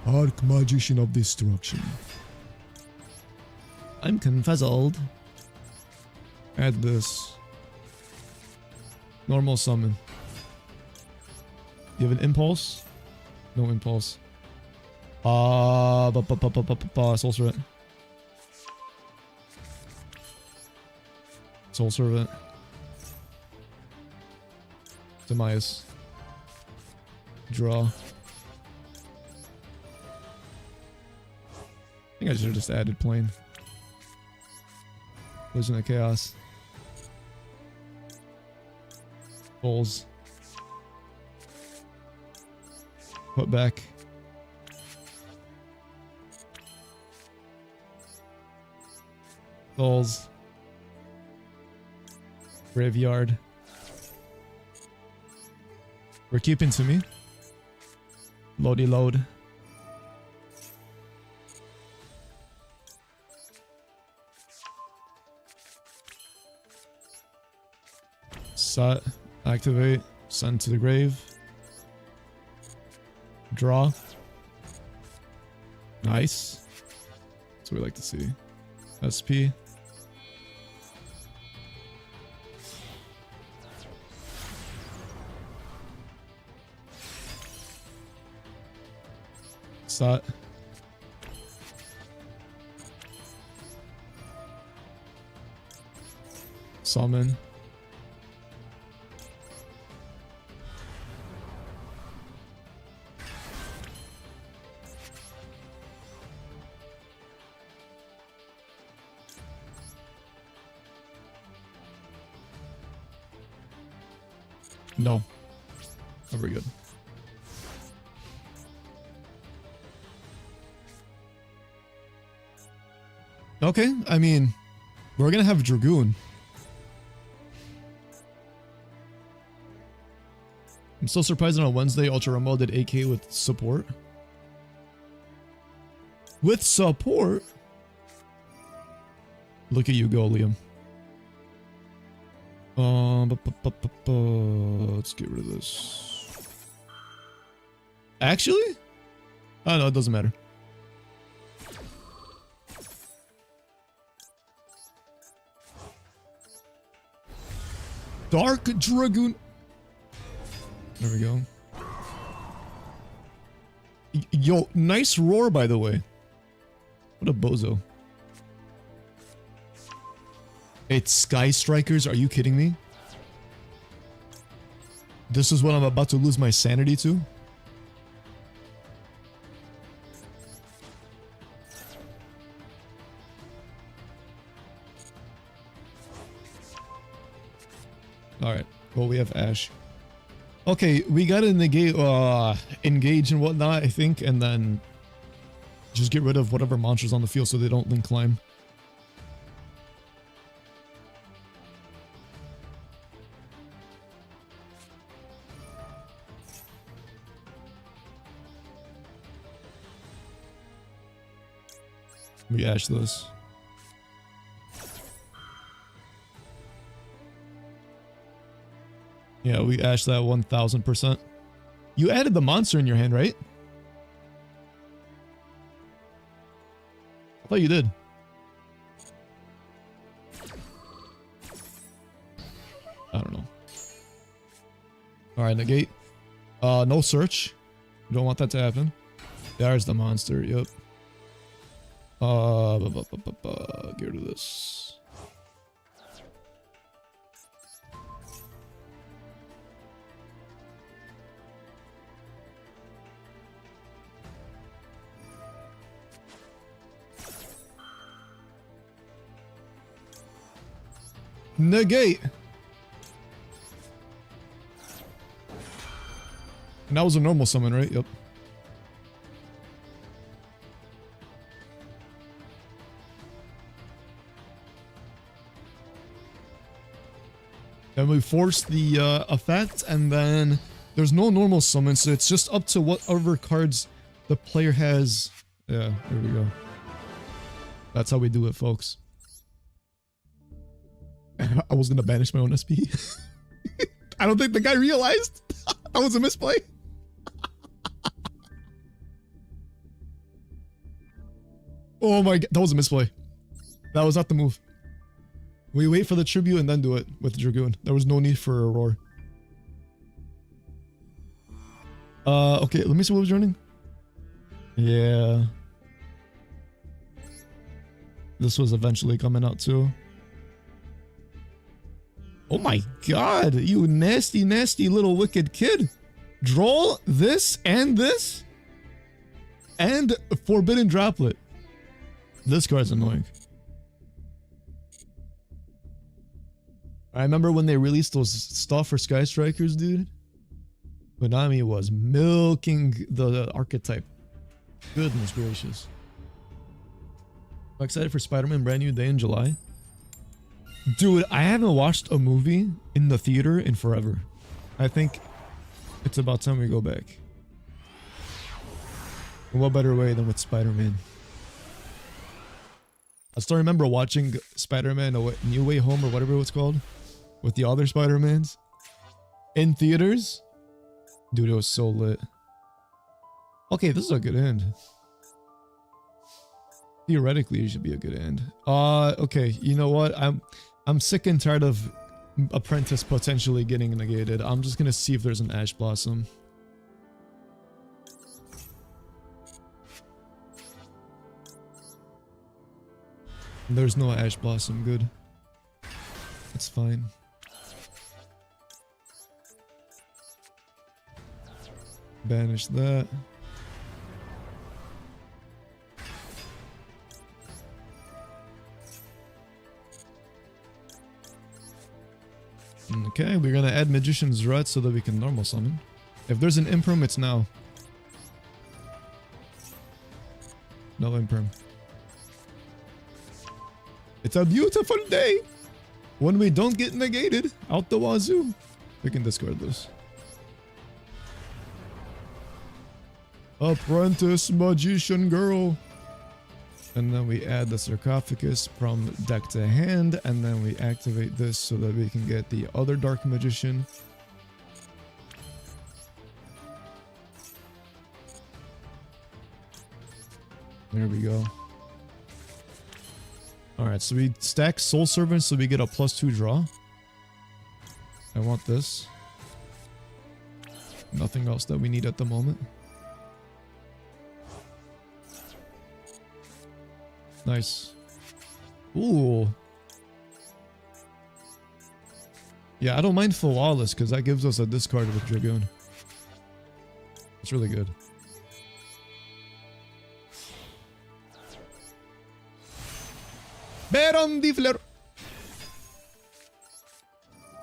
Arch Magician of Destruction. I'm confuzzled. Add this. Normal summon. You have an impulse? No impulse. Soul Servant. Soul Servant. Demise. Draw. I think I should have just added plain. Vision of Chaos. Bulls. Put back. Bulls. Graveyard. We're keeping to me. Loady load. Set. Activate. Send to the grave. Draw. Nice. That's what we like to see. SP. Set. Summon. No. Oh, we're good. Okay, I mean, we're gonna have Dragoon. I'm still surprised that on Wednesday Ultra Rumble did AK with support. With support? Look at you go, Liam. Let's get rid of this. Actually? Oh no, it doesn't matter. Dark Dragoon. There we go. Yo, nice roar, by the way. What a bozo. It's Sky Strikers? Are you kidding me? This is what I'm about to lose my sanity to? Alright, well, we have Ash. Okay, we gotta negate, engage and whatnot, I think, and then just get rid of whatever monsters on the field so they don't link climb. We Ash this. Yeah, we Ash that 1000%. You added the monster in your hand, right? I thought you did. I don't know. Alright, negate. No search. We don't want that to happen. There's the monster, yep. Get rid of this. Negate. And that was a normal summon, right? Yep. Then we force the effect, and then there's no normal summon, so it's just up to whatever cards the player has. Yeah, there we go. That's how we do it, folks. I was gonna banish my own SP. I don't think the guy realized. That was a misplay. Oh my god, that was a misplay. That was not the move. We wait for the tribute and then do it with Dragoon. There was no need for a roar. Okay, let me see what was running. Yeah. This was eventually coming out too. Oh my god, you nasty, nasty little wicked kid. Draw this and this? And Forbidden Droplet. This card's annoying. I remember when they released those stuff for Sky Strikers, dude. Konami was milking the archetype. Goodness gracious. I'm excited for Spider-Man Brand New Day in July. Dude, I haven't watched a movie in the theater in forever. I think it's about time we go back. And what better way than with Spider-Man? I still remember watching Spider-Man New Way Home or whatever it's called. With the other Spider-Mans. In theaters. Dude, it was so lit. Okay, this is a good end. Theoretically, it should be a good end. Okay, you know what? I'm sick and tired of Apprentice potentially getting negated. I'm just gonna see if there's an Ash Blossom. There's no Ash Blossom, good. That's fine. Banish that. Okay, we're gonna add Magician's Rut so that we can normal summon. If there's an Imperm, it's now. No Imperm. It's a beautiful day! When we don't get negated out the wazoo, we can discard this. Apprentice Magician Girl. And then we add the Sarcophagus from deck to hand, and then we activate this so that we can get the other Dark Magician. There we go. Alright, so we stack Soul Servant so we get a +2 draw. I want this. Nothing else that we need at the moment. Nice. Ooh. Yeah, I don't mind Flawless because that gives us a discard with Dragoon. It's really good. Baron de Fleur.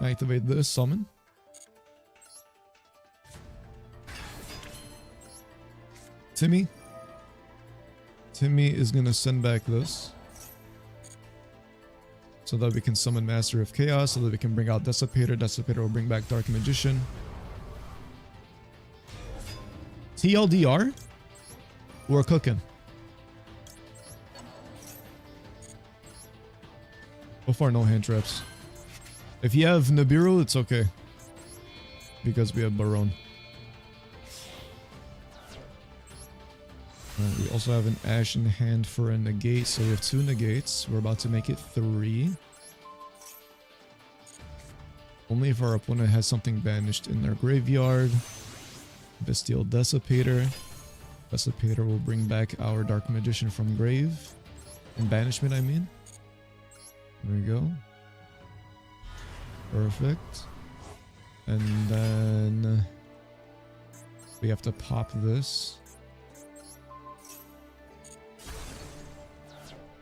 Activate this, summon. Timmy. Timmy is gonna send back this. So that we can summon Master of Chaos, so that we can bring out Dissipator. Dissipator will bring back Dark Magician. TLDR? We're cooking. So far, no hand traps. If you have Nibiru, it's okay. Because we have Baron. We also have an Ash in hand for a negate, so we have 2 negates. We're about to make it 3. Only if our opponent has something banished in their graveyard. Bestial Dissipator. Dissipator will bring back our Dark Magician from grave. In banishment, I mean. There we go. Perfect. And then we have to pop this.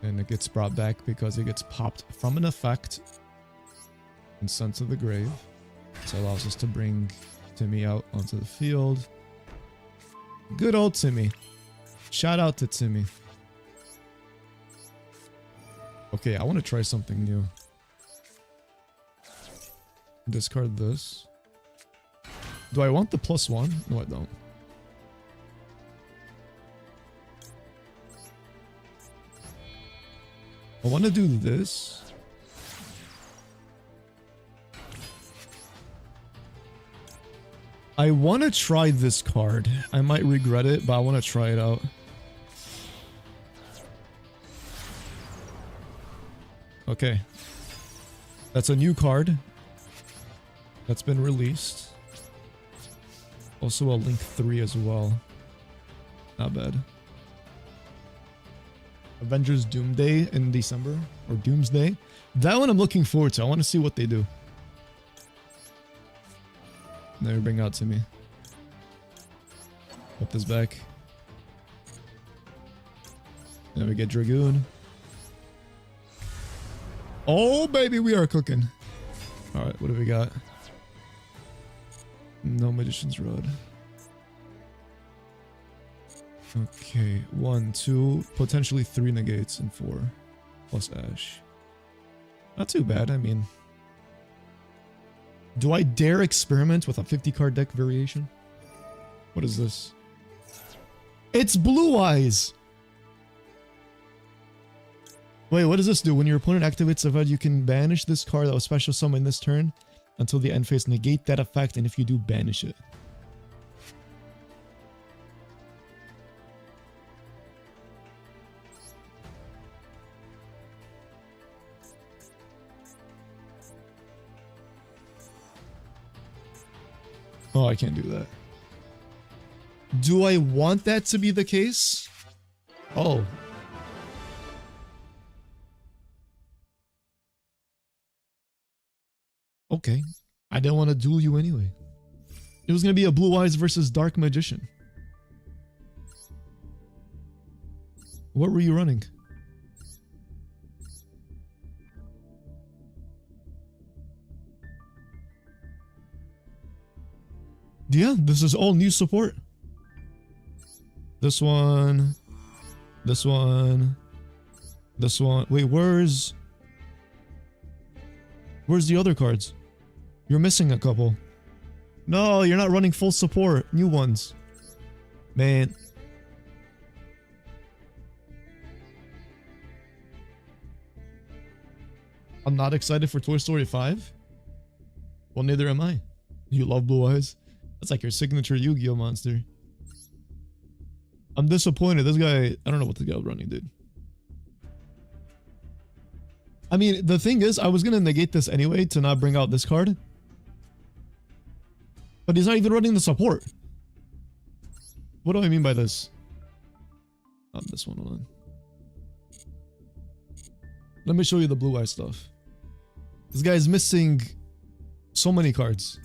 And it gets brought back because it gets popped from an effect and sent to the grave. So it allows us to bring Timmy out onto the field. Good old Timmy. Shout out to Timmy. Okay, I want to try something new. Discard this. Do I want the +1? No, I don't. I want to do this. I want to try this card. I might regret it, but I want to try it out. Okay. That's a new card that's been released. Also a Link 3 as well. Not bad. Avengers Doomsday in December, or Doomsday. That one I'm looking forward to. I want to see what they do. Now we bring out Timmy. Put this back. Then we get Dragoon. Oh baby, we are cooking. Alright, what do we got? No Magician's Rod. Okay, 1, 2, potentially 3 negates and 4. Plus Ash. Not too bad, I mean. Do I dare experiment with a 50 card deck variation? What is this? It's Blue Eyes! Wait, what does this do? When your opponent activates a event, you can banish this card that was special summoned this turn until the end phase. Negate that effect, and if you do, banish it. Oh, I can't do that. Do I want that to be the case? Oh. Okay. I didn't want to duel you anyway. It was going to be a Blue Eyes versus Dark Magician. What were you running? Yeah, this is all new support. This one. This one. This one. Wait, where's the other cards? You're missing a couple. No, you're not running full support. New ones. Man. I'm not excited for Toy Story 5. Well, neither am I. You love Blue Eyes. That's like your signature Yu-Gi-Oh monster. I'm disappointed. This guy, I don't know what the guy was running, dude. I mean, the thing is, I was gonna negate this anyway to not bring out this card. But he's not even running the support. What do I mean by this? This one, hold on. Let me show you the Blue Eye stuff. This guy is missing so many cards.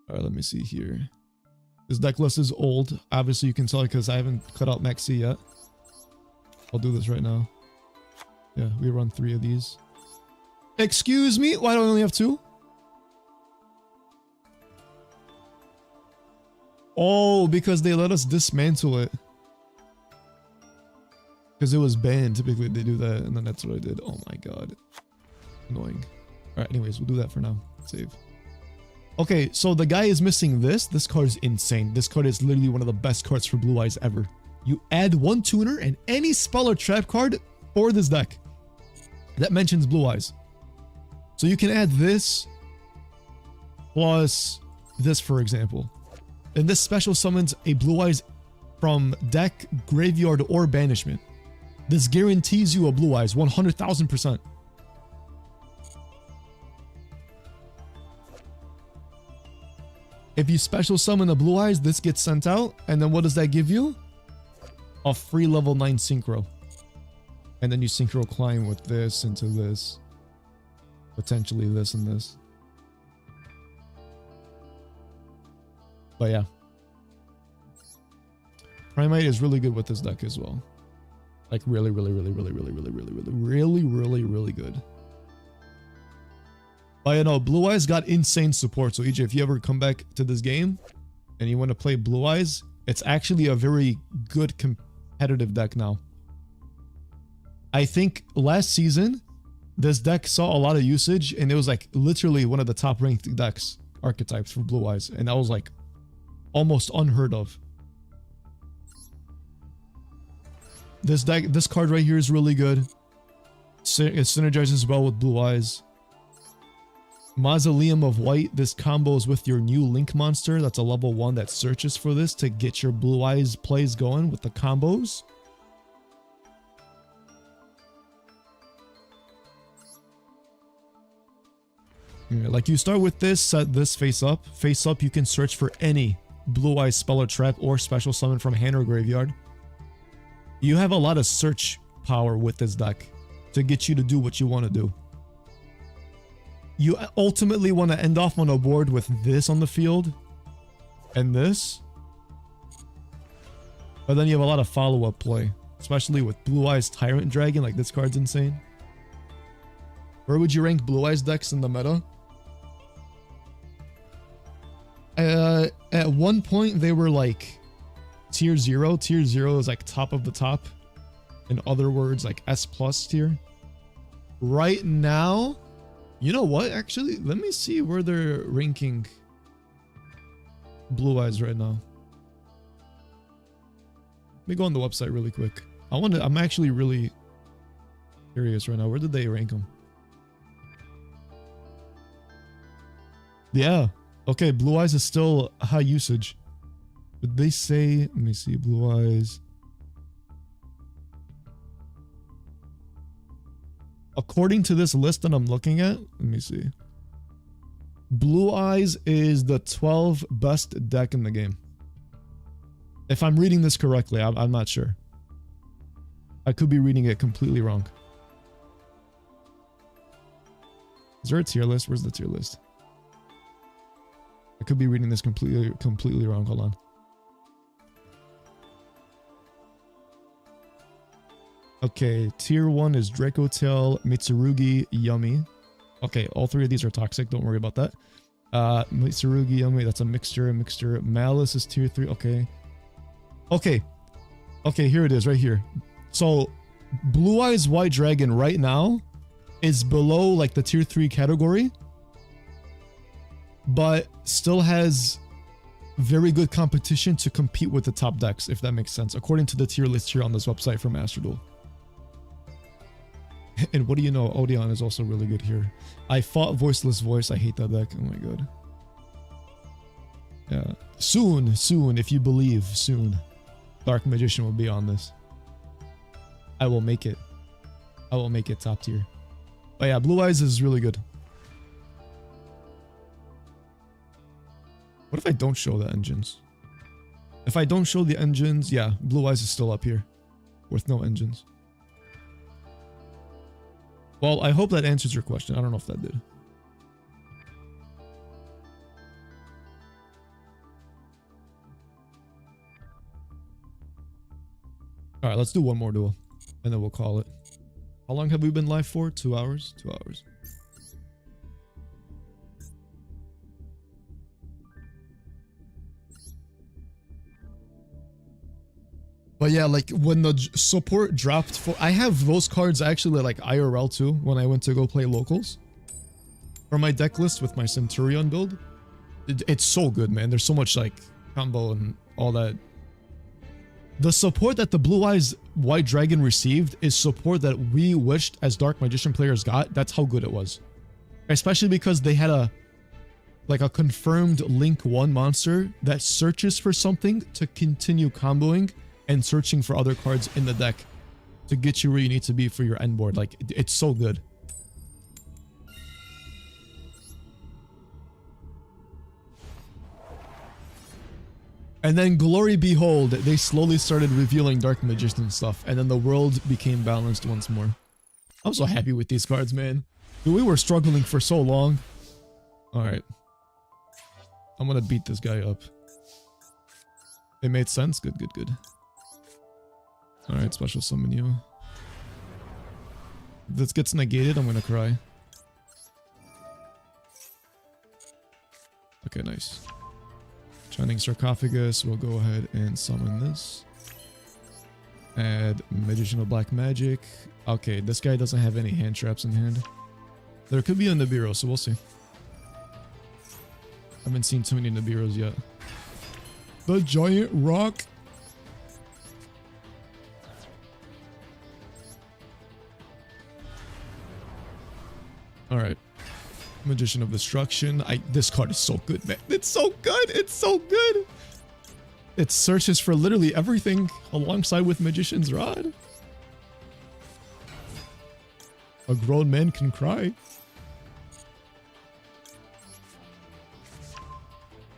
Alright, let me see here. This deck list is old. Obviously, you can tell because I haven't cut out Maxi yet. I'll do this right now. Yeah, we run 3 of these. Excuse me? Why do I only have 2? Oh, because they let us dismantle it. Because it was banned. Typically, they do that, and then that's what I did. Oh my god. Annoying. Alright, anyways, we'll do that for now. Save. Okay, so the guy is missing this. This card is insane. This card is literally one of the best cards for Blue Eyes ever. You add 1 tuner and any spell or trap card for this deck that mentions Blue Eyes. So you can add this plus this, for example. And this special summons a Blue Eyes from deck, graveyard, or banishment. This guarantees you a Blue Eyes 100,000%. If you special summon a Blue Eyes, this gets sent out, and then what does that give you? A free level 9 synchro. And then you synchro climb with this into this. Potentially this and this. But yeah. Primate is really good with this deck as well. Like really good. But you know, Blue Eyes got insane support. So EJ, if you ever come back to this game and you want to play Blue Eyes, it's actually a very good competitive deck now. I think last season, this deck saw a lot of usage and it was like literally one of the top ranked decks archetypes for Blue Eyes. And that was like almost unheard of. This deck, this card right here is really good. It synergizes well with Blue Eyes. Mausoleum of White. This combos with your new Link monster. That's a level 1 that searches for this to get your Blue Eyes plays going with the combos. Yeah, like you start with this, set this face up. Face up, you can search for any Blue Eyes spell or trap or special summon from hand or graveyard. You have a lot of search power with this deck to get you to do what you want to do. You ultimately want to end off on a board with this on the field and this. But then you have a lot of follow-up play, especially with Blue Eyes Tyrant Dragon. Like this card's insane. Where would you rank Blue Eyes decks in the meta? At one point they were like tier 0. Tier 0 is like top of the top. In other words, like S+ tier. Right now, you know what? Actually, let me see where they're ranking Blue Eyes right now. Let me go on the website really quick. I'm actually really curious right now. Where did they rank them? Yeah. Okay, Blue Eyes is still high usage. Did they say, let me see, Blue Eyes. According to this list that I'm looking at, let me see. Blue Eyes is the 12th best deck in the game. If I'm reading this correctly, I'm not sure. I could be reading it completely wrong. Is there a tier list? Where's the tier list? I could be reading this completely wrong. Hold on. Okay, tier 1 is Dracotail, Mitsurugi, Yummy. Okay, all three of these are toxic. Don't worry about that. Mitsurugi, Yummy, that's a mixture. Malice is tier 3. Okay, here it is right here. So, Blue Eyes White Dragon right now is below like the tier 3 category, but still has very good competition to compete with the top decks, if that makes sense, according to the tier list here on this website from Master Duel. And what do you know? Odeon is also really good here. I fought Voiceless Voice. I hate that deck. Oh my god. Yeah. Soon, if you believe, soon. Dark Magician will be on this. I will make it. I will make it top tier. But yeah, Blue Eyes is really good. What if I don't show the engines? If I don't show the engines, yeah, Blue Eyes is still up here. With no engines. Well, I hope that answers your question. I don't know if that did. Alright, let's do one more duel. And then we'll call it. How long have we been live for? 2 hours? 2 hours. But yeah, like when the support dropped for, I have those cards actually like IRL too when I went to go play locals. For my deck list with my Centurion build. It's so good, man. There's so much like combo and all that. The support that the Blue Eyes White Dragon received is support that we wished as Dark Magician players got. That's how good it was. Especially because they had a confirmed Link 1 monster that searches for something to continue comboing and searching for other cards in the deck to get you where you need to be for your end board. Like, it's so good. And then, glory behold, they slowly started revealing Dark Magician stuff, and then the world became balanced once more. I'm so happy with these cards, man. Dude, we were struggling for so long. Alright. I'm gonna beat this guy up. It made sense? Good, good, good. Alright, special summon you. If this gets negated, I'm gonna cry. Okay, nice. Shining Sarcophagus, we'll go ahead and summon this. Add Magician of Black Magic. Okay, this guy doesn't have any hand traps in hand. There could be a Nibiru, so we'll see. Haven't seen too many Nibirus yet. The Giant Rock. Alright. Magician of Destruction. This card is so good, man. It's so good. It's so good. It searches for literally everything alongside with Magician's Rod. A grown man can cry.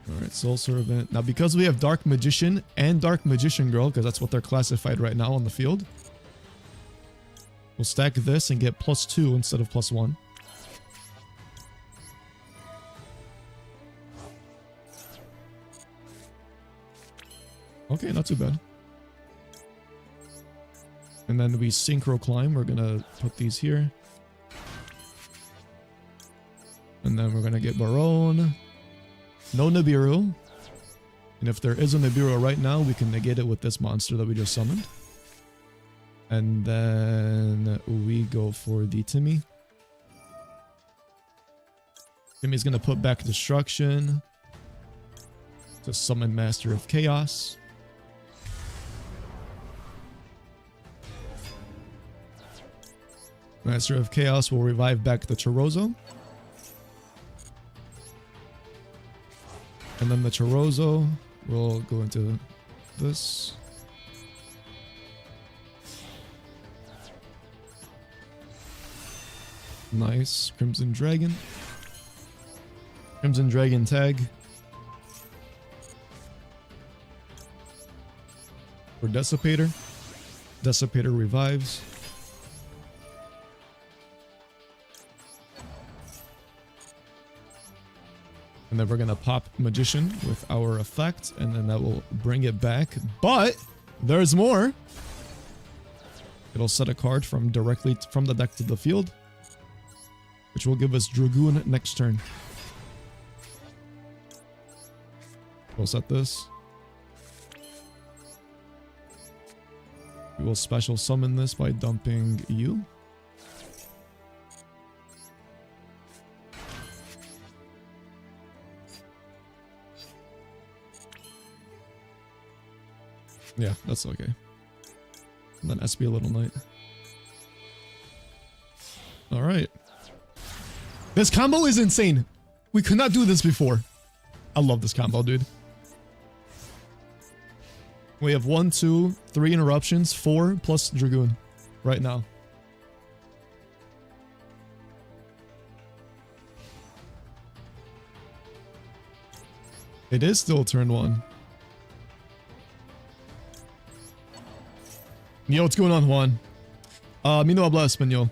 Alright, Soul Servant. Now, because we have Dark Magician and Dark Magician Girl, because that's what they're classified right now on the field, we'll stack this and get +2 instead of +1. Okay, not too bad. And then we Synchro Climb. We're gonna put these here. And then we're going to get Barone. No Nibiru. And if there is a Nibiru right now, we can negate it with this monster that we just summoned. And then we go for the Timmy. Timmy's going to put back Destruction to summon Master of Chaos. Master of Chaos will revive back the Chorozo. And then the Chorozo will go into this. Nice. Crimson Dragon. Crimson Dragon tag. For Dissipator. Dissipator revives. And then we're going to pop Magician with our effect, and then that will bring it back. But there's more. It'll set a card from directly from the deck to the field, which will give us Dragoon next turn. We'll set this. We will special summon this by dumping you. Yeah, that's okay. And then SP a Little Knight. Alright. This combo is insane. We could not do this before. I love this combo, dude. We have 1, 2, 3 interruptions, 4 plus Dragoon right now. It is still turn 1. Yo, what's going on, Juan? Mi no habla español.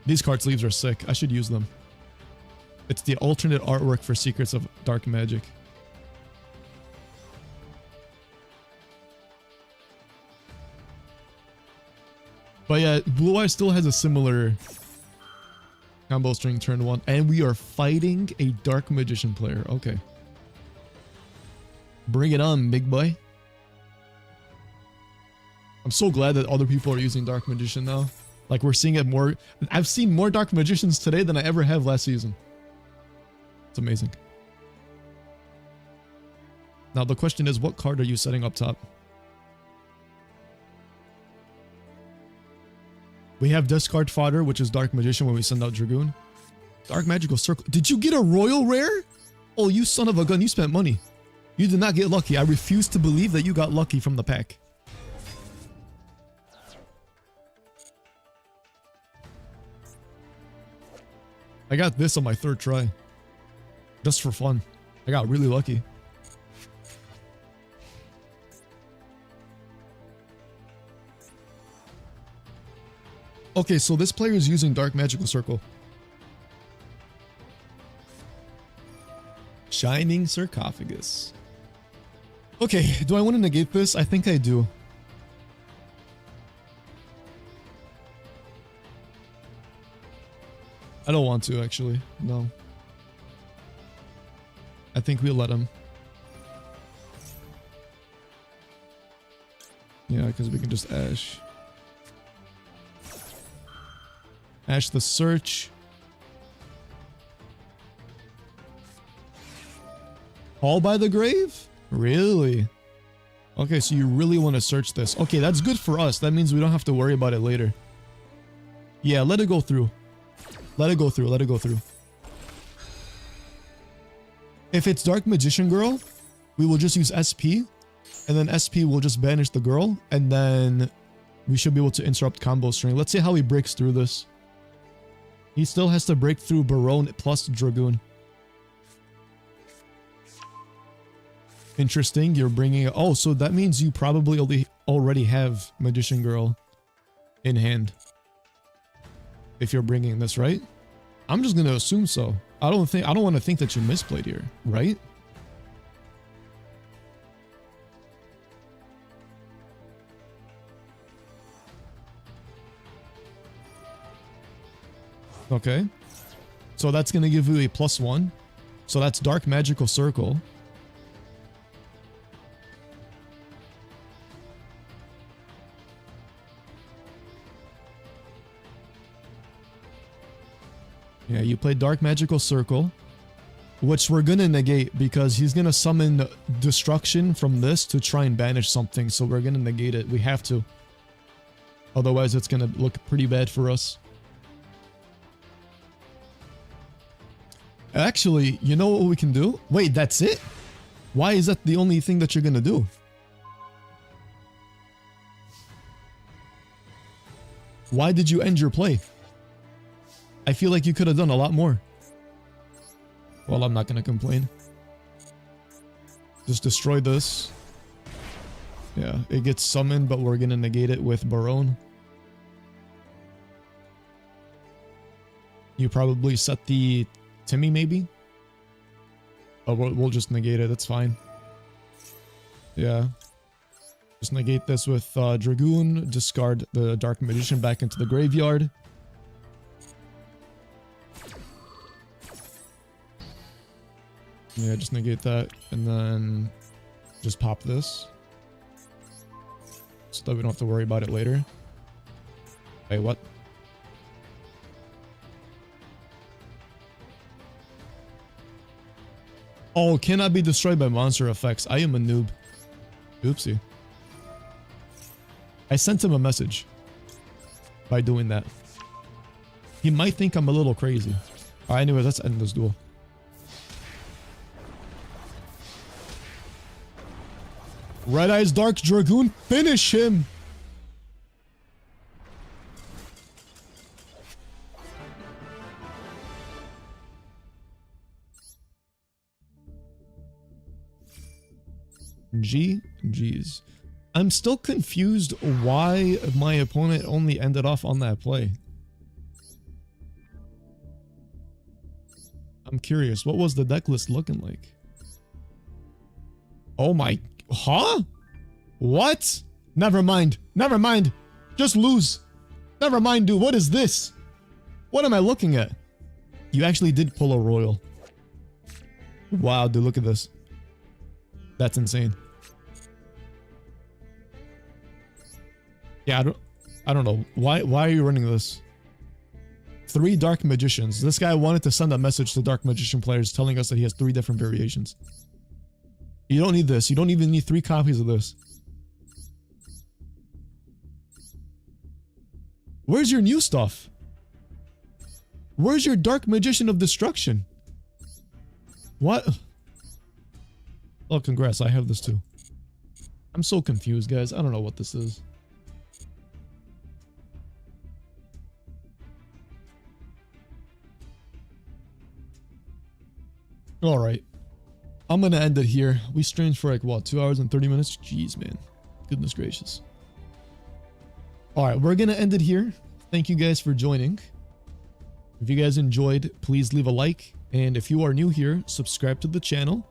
These card sleeves are sick. I should use them. It's the alternate artwork for Secrets of Dark Magic. But yeah, Blue Eye still has a similar combo string turn 1. And we are fighting a Dark Magician player. Okay. Bring it on, big boy. I'm so glad that other people are using Dark Magician now. Like, we're seeing it more. I've seen more Dark Magicians today than I ever have last season. It's amazing. Now, the question is, what card are you setting up top? We have discard fodder, which is Dark Magician when we send out Dragoon. Dark Magical Circle. Did you get a Royal Rare? Oh, you son of a gun. You spent money. You did not get lucky. I refuse to believe that you got lucky from the pack. I got this on my 3rd try. Just for fun. I got really lucky. Okay, so this player is using Dark Magical Circle. Shining Sarcophagus. Okay, do I want to negate this? I think I do. I don't want to, actually. No. I think we'll let him. Yeah, because we can just Ash. Ash the Search. All by the Grave? Really? Okay, so you really want to search this. Okay, that's good for us. That means we don't have to worry about it later. Yeah, let it go through. Let it go through. Let it go through. If it's Dark Magician Girl, we will just use SP. And then SP will just banish the girl. And then we should be able to interrupt combo string. Let's see how he breaks through this. He still has to break through Barone plus Dragoon. Interesting. You're bringing... Oh, so that means you probably already have Magician Girl in hand. If you're bringing this, right? I'm just going to assume so. I don't want to think that you misplayed here, right? Okay. So that's going to give you a +1. So that's Dark Magical Circle. Yeah, you play Dark Magical Circle, which we're going to negate because he's going to summon Destruction from this to try and banish something. So we're going to negate it. We have to. Otherwise, it's going to look pretty bad for us. Actually, you know what we can do? Wait, that's it? Why is that the only thing that you're going to do? Why did you end your play? I feel like you could have done a lot more. Well, I'm not going to complain. Just destroy this. Yeah, it gets summoned, but we're going to negate it with Barone. You probably set the Timmy, maybe? Oh, we'll just negate it. That's fine. Yeah. Just negate this with Dragoon. Discard the Dark Magician back into the graveyard. Yeah, just negate that. And then just pop this. So that we don't have to worry about it later. Wait, what? Oh, cannot be destroyed by monster effects. I am a noob. Oopsie. I sent him a message by doing that. He might think I'm a little crazy. Alright, anyway, let's end this duel. Red Eyes Dark Dragoon, finish him! GG's. I'm still confused why my opponent only ended off on that play. I'm curious, what was the deck list looking like? Oh my... Huh? What? Never mind. Never mind. Just lose. Never mind, dude. What is this? What am I looking at? You actually did pull a royal. Wow, dude, look at this. That's insane. Yeah, I don't know. Why are you running this? 3 Dark Magicians. This guy wanted to send a message to Dark Magician players telling us that he has 3 different variations. You don't need this. You don't even need 3 copies of this. Where's your new stuff? Where's your Dark Magician of Destruction? What? Oh, congrats. I have this too. I'm so confused, guys. I don't know what this is. Alright. I'm gonna end it here. We streamed for like, what, 2 hours and 30 minutes? Jeez, man. Goodness gracious. Alright, we're gonna end it here. Thank you guys for joining. If you guys enjoyed, please leave a like. And if you are new here, subscribe to the channel.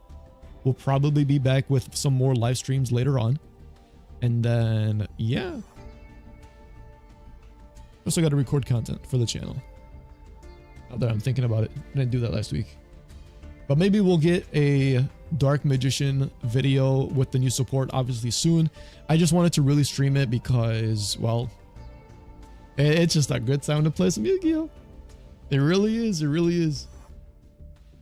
We'll probably be back with some more live streams later on. And then, yeah. Also got to record content for the channel. Now that I'm thinking about it. I didn't do that last week. But maybe we'll get a Dark Magician video with the new support obviously soon. I just wanted to really stream it because, well, it's just a good time to play some Yu-Gi-Oh! It really is. It really is.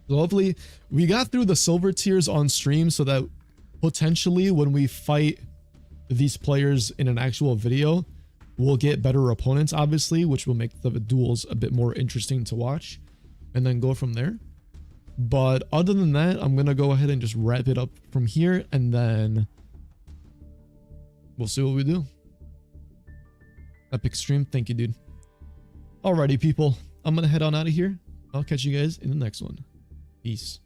So hopefully we got through the silver tiers on stream so that potentially when we fight these players in an actual video, we'll get better opponents, obviously, which will make the duels a bit more interesting to watch and then go from there. But other than that, I'm going to go ahead and just wrap it up from here and then we'll see what we do. Epic stream. Thank you, dude. Alrighty, people. I'm going to head on out of here. I'll catch you guys in the next one. Peace.